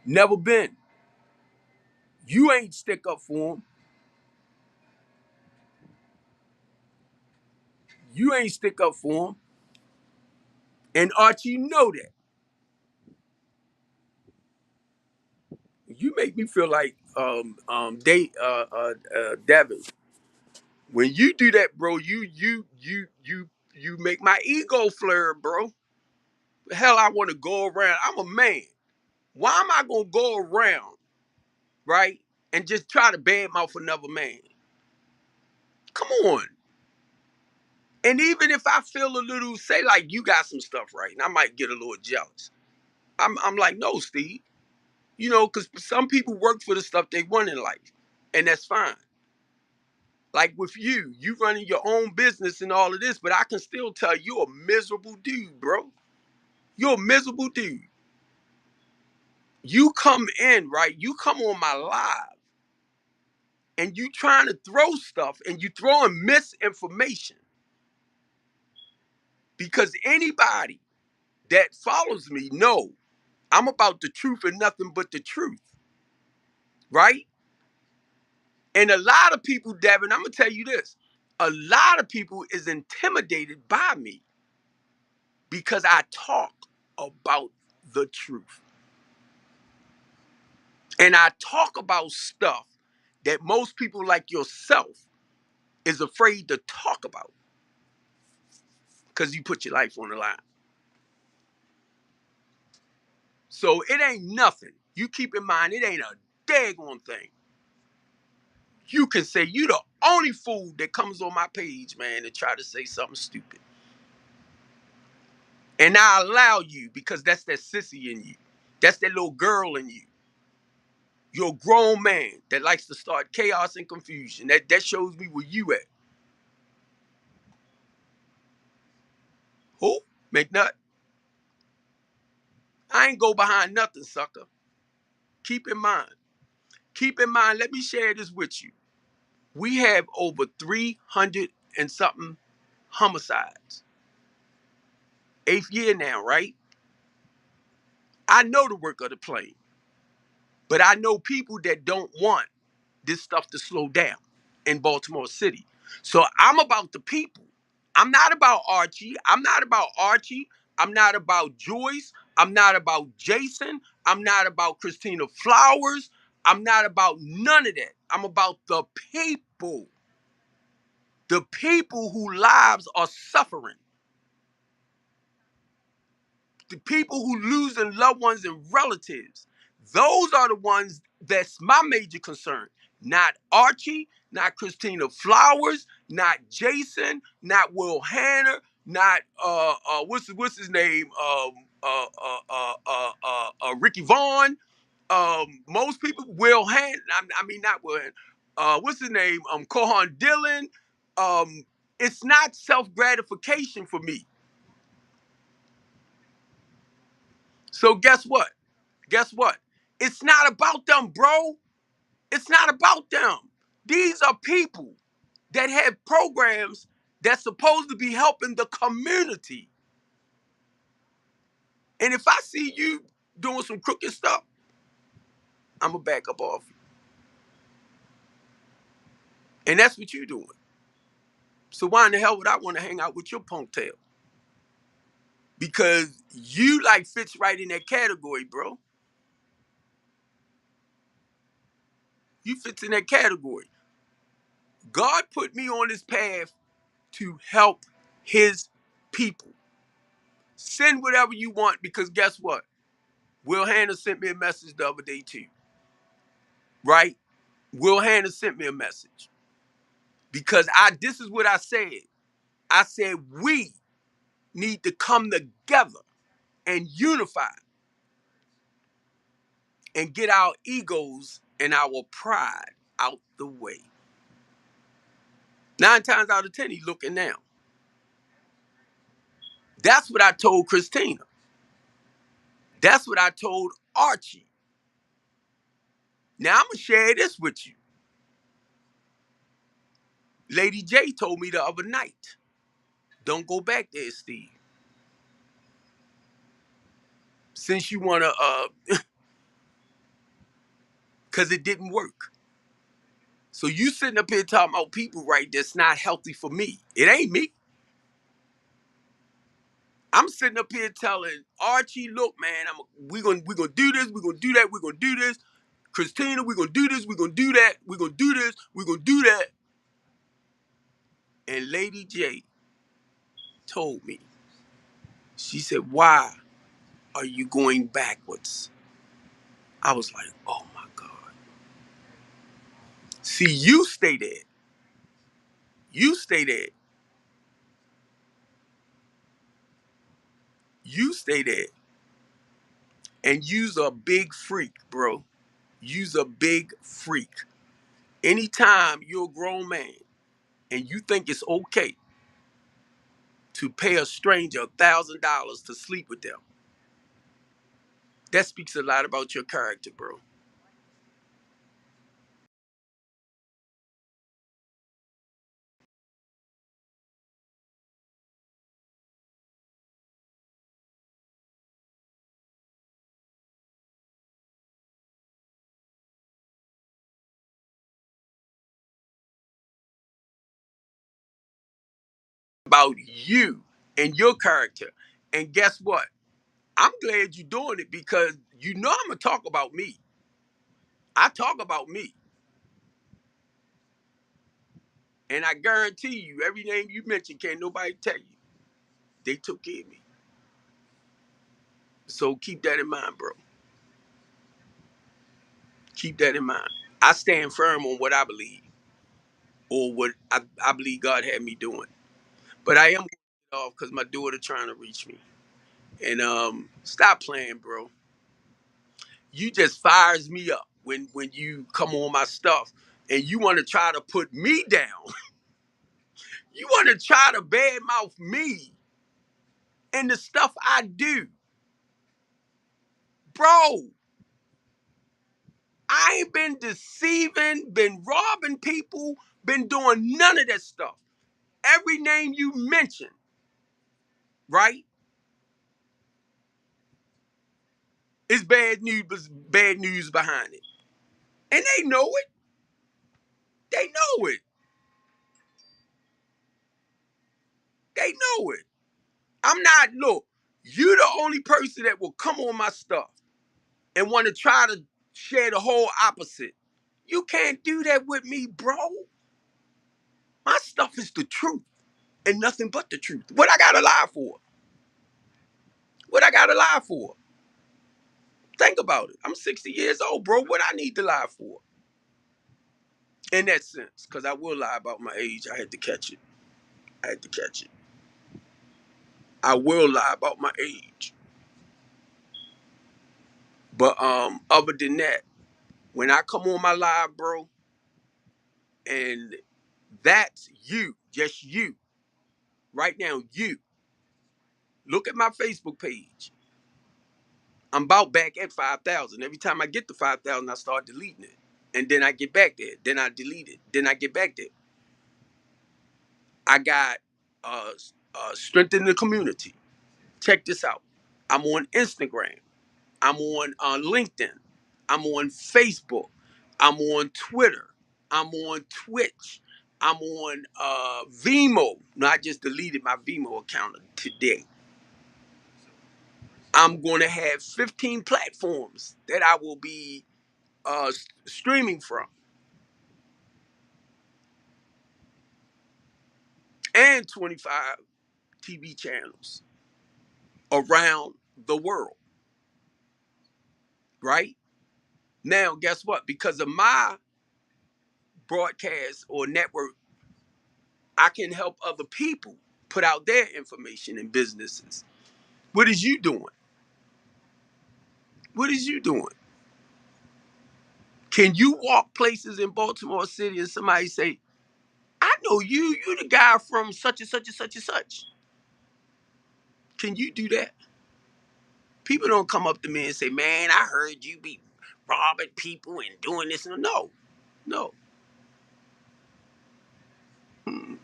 Never been. You ain't stick up for him. You ain't stick up for him. And Archie know that. You make me feel like Devin. When you do that, bro, you make my ego flare, bro. Hell, I want to go around. I'm a man. Why am I gonna go around, right, and just try to badmouth another man? Come on. And even if I feel a little, say like you got some stuff right, and I might get a little jealous. I'm like, no, Steve. You know, because some people work for the stuff they want in life, and that's fine. Like with you, you running your own business and all of this, but I can still tell you're a miserable dude, bro. You're a miserable dude. You come in, right? You come on my live and you trying to throw stuff and you throwing misinformation because anybody that follows me know I'm about the truth and nothing but the truth, right? And a lot of people, Devin, I'm gonna tell you this. A lot of people is intimidated by me because I talk about the truth. And I talk about stuff that most people like yourself is afraid to talk about because you put your life on the line. So it ain't nothing. You keep in mind, it ain't a daggone thing. You can say you the only fool that comes on my page, man, and try to say something stupid. And I allow you because that's that sissy in you. That's that little girl in you. You're a grown man that likes to start chaos and confusion. That shows me where you at. Who? McNutt? I ain't go behind nothing, sucker. Keep in mind. Keep in mind, let me share this with you. We have over 300 and something homicides. 8th year now, right? I know the work of the plane, but I know people that don't want this stuff to slow down in Baltimore City. So I'm about the people. I'm not about Archie. I'm not about Archie. I'm not about Joyce. I'm not about Jason. I'm not about Christina Flowers. I'm not about none of that. I'm about the people. The people whose lives are suffering. The people who losing loved ones and relatives. Those are the ones that's my major concern. Not Archie, not Christina Flowers, not Jason, not Will Hanner, not what's his name? Ricky Vaughn. Most people Will Hanner. I mean not Will Hanner. What's his name? Cohan Dillon. It's not self gratification for me. So guess what? Guess what? It's not about them, bro. It's not about them. These are people that have programs that's supposed to be helping the community. And if I see you doing some crooked stuff, I'm going to back up off you. And that's what you're doing. So why in the hell would I want to hang out with your punk tail? Because you like fits right in that category, bro. You fits in that category. God put me on this path to help his people. Send whatever you want because guess what? Will Hannah sent me a message the other day too. Right? Will Hannah sent me a message. Because this is what I said. I said we need to come together and unify and get our egos and our pride out the way. 9 times out of 10, he's looking now. That's what I told Christina. That's what I told Archie. Now I'm gonna share this with you. Lady J told me the other night, don't go back there, Steve. Since you wanna cause it didn't work. So you sitting up here talking about people, right, that's not healthy for me. It ain't me. I'm sitting up here telling Archie, look, man, we're gonna do this, we're gonna do that, we're gonna do this. Christina, we're gonna do this, we're gonna do that, we're gonna do this, we're gonna do that. And Lady J told me, she said, why are you going backwards? I was like, oh my God. See, you stay there. You stay there. You stay there. And you's a big freak, bro. You's a big freak. Anytime you're a grown man and you think it's okay to pay a stranger $1,000 to sleep with them, that speaks a lot about your character, bro. About you and your character. And guess what? I'm glad you're doing it because you know I'm gonna talk about me. I talk about me. And I guarantee you, every name you mention, can't nobody tell you. They took care of me. So keep that in mind, bro. Keep that in mind. I stand firm on what I believe or what I believe God had me doing. But I am going to get off because my daughter trying to reach me. And stop playing, bro. You just fires me up when you come on my stuff and you want to try to put me down. You want to try to badmouth me and the stuff I do. Bro, I ain't been deceiving, been robbing people, been doing none of that stuff. Every name you mention, right, is bad news behind it. And they know it. They know it. They know it. I'm not, look, you the only person that will come on my stuff and want to try to share the whole opposite. You can't do that with me, bro. My stuff is the truth and nothing but the truth. What I gotta lie for? What I gotta lie for? Think about it. I'm 60 years old, bro. What I need to lie for? In that sense, because I will lie about my age. I had to catch it. I had to catch it. I will lie about my age. But other than that, when I come on my live, bro, and that's you, just you, right now, you. Look at my Facebook page. I'm about back at 5,000. Every time I get to 5,000, I start deleting it. And then I get back there. Then I delete it. Then I get back there. I got strength in the community. Check this out. I'm on Instagram. I'm on LinkedIn. I'm on Facebook. I'm on Twitter. I'm on Twitch. I'm on Vimo. No, I just deleted my Vimo account today. I'm going to have 15 platforms that I will be streaming from, and 25 TV channels around the world, right? Now, guess what? Because of my broadcast or network, I can help other people put out their information in businesses. What is you doing? What is you doing? Can you walk places in Baltimore City and somebody say, I know you, you the guy from such and such and such and such. Can you do that? People don't come up to me and say, man, I heard you be robbing people and doing this. No, no. Mm.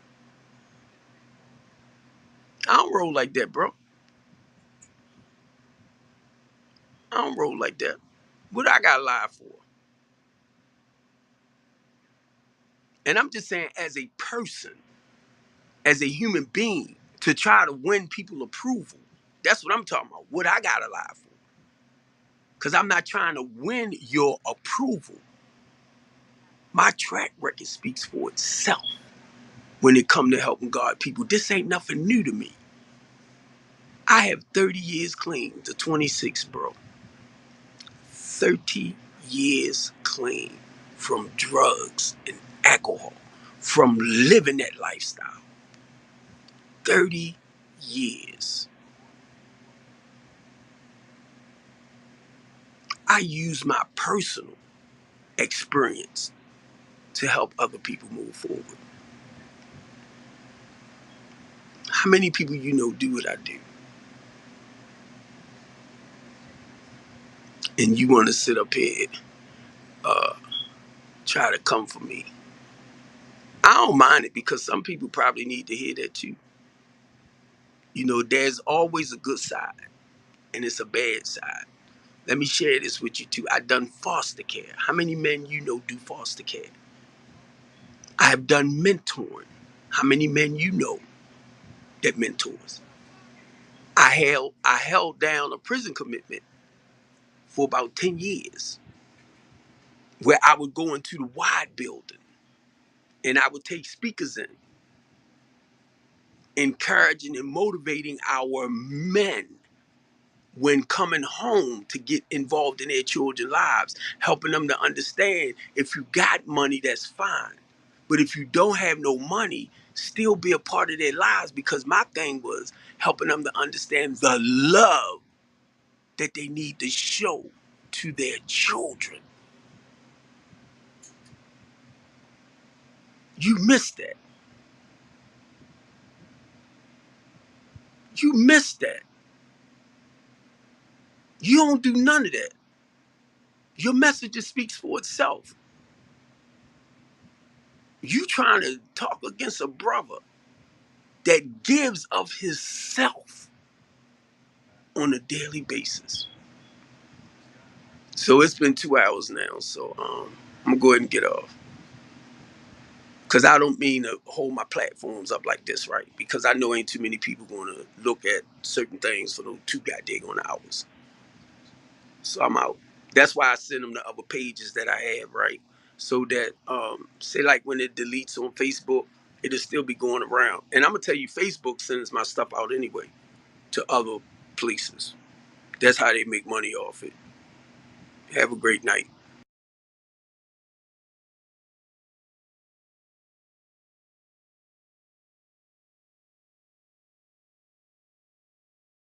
I don't roll like that, bro. I don't roll like that. What I got to lie for? And I'm just saying, as a person, as a human being, to try to win people approval. That's what I'm talking about. What I got to lie for. Because I'm not trying to win your approval. My track record speaks for itself when it comes to helping God people. This ain't nothing new to me. I have 30 years clean to 26, bro. 30 years clean from drugs and alcohol, from living that lifestyle. 30 years. I use my personal experience to help other people move forward. How many people you know do what I do? And you want to sit up here, uh, try to come for me? I don't mind it because some people probably need to hear that too. You know, there's always a good side and it's a bad side. Let me share this with you too. I done foster care. How many men you know do foster care? I have done mentoring. How many men you know that mentors? I held down a prison commitment for about 10 years where I would go into the wide building and I would take speakers in, encouraging and motivating our men when coming home to get involved in their children's lives, helping them to understand if you got money, that's fine. But if you don't have no money, still be a part of their lives, because my thing was helping them to understand the love that they need to show to their children. You missed that. You missed that. You don't do none of that. Your message just speaks for itself. You trying to talk against a brother that gives of his self on a daily basis. So it's been 2 hours now. So I'm gonna go ahead and get off. Cause I don't mean to hold my platforms up like this, right? Because I know ain't too many people gonna look at certain things for those 2 goddamn hours. So I'm out. That's why I send them to other pages that I have, right? So that say like when it deletes on Facebook, it'll still be going around. And I'm gonna tell you, Facebook sends my stuff out anyway to other places. That's how they make money off it. Have a great night.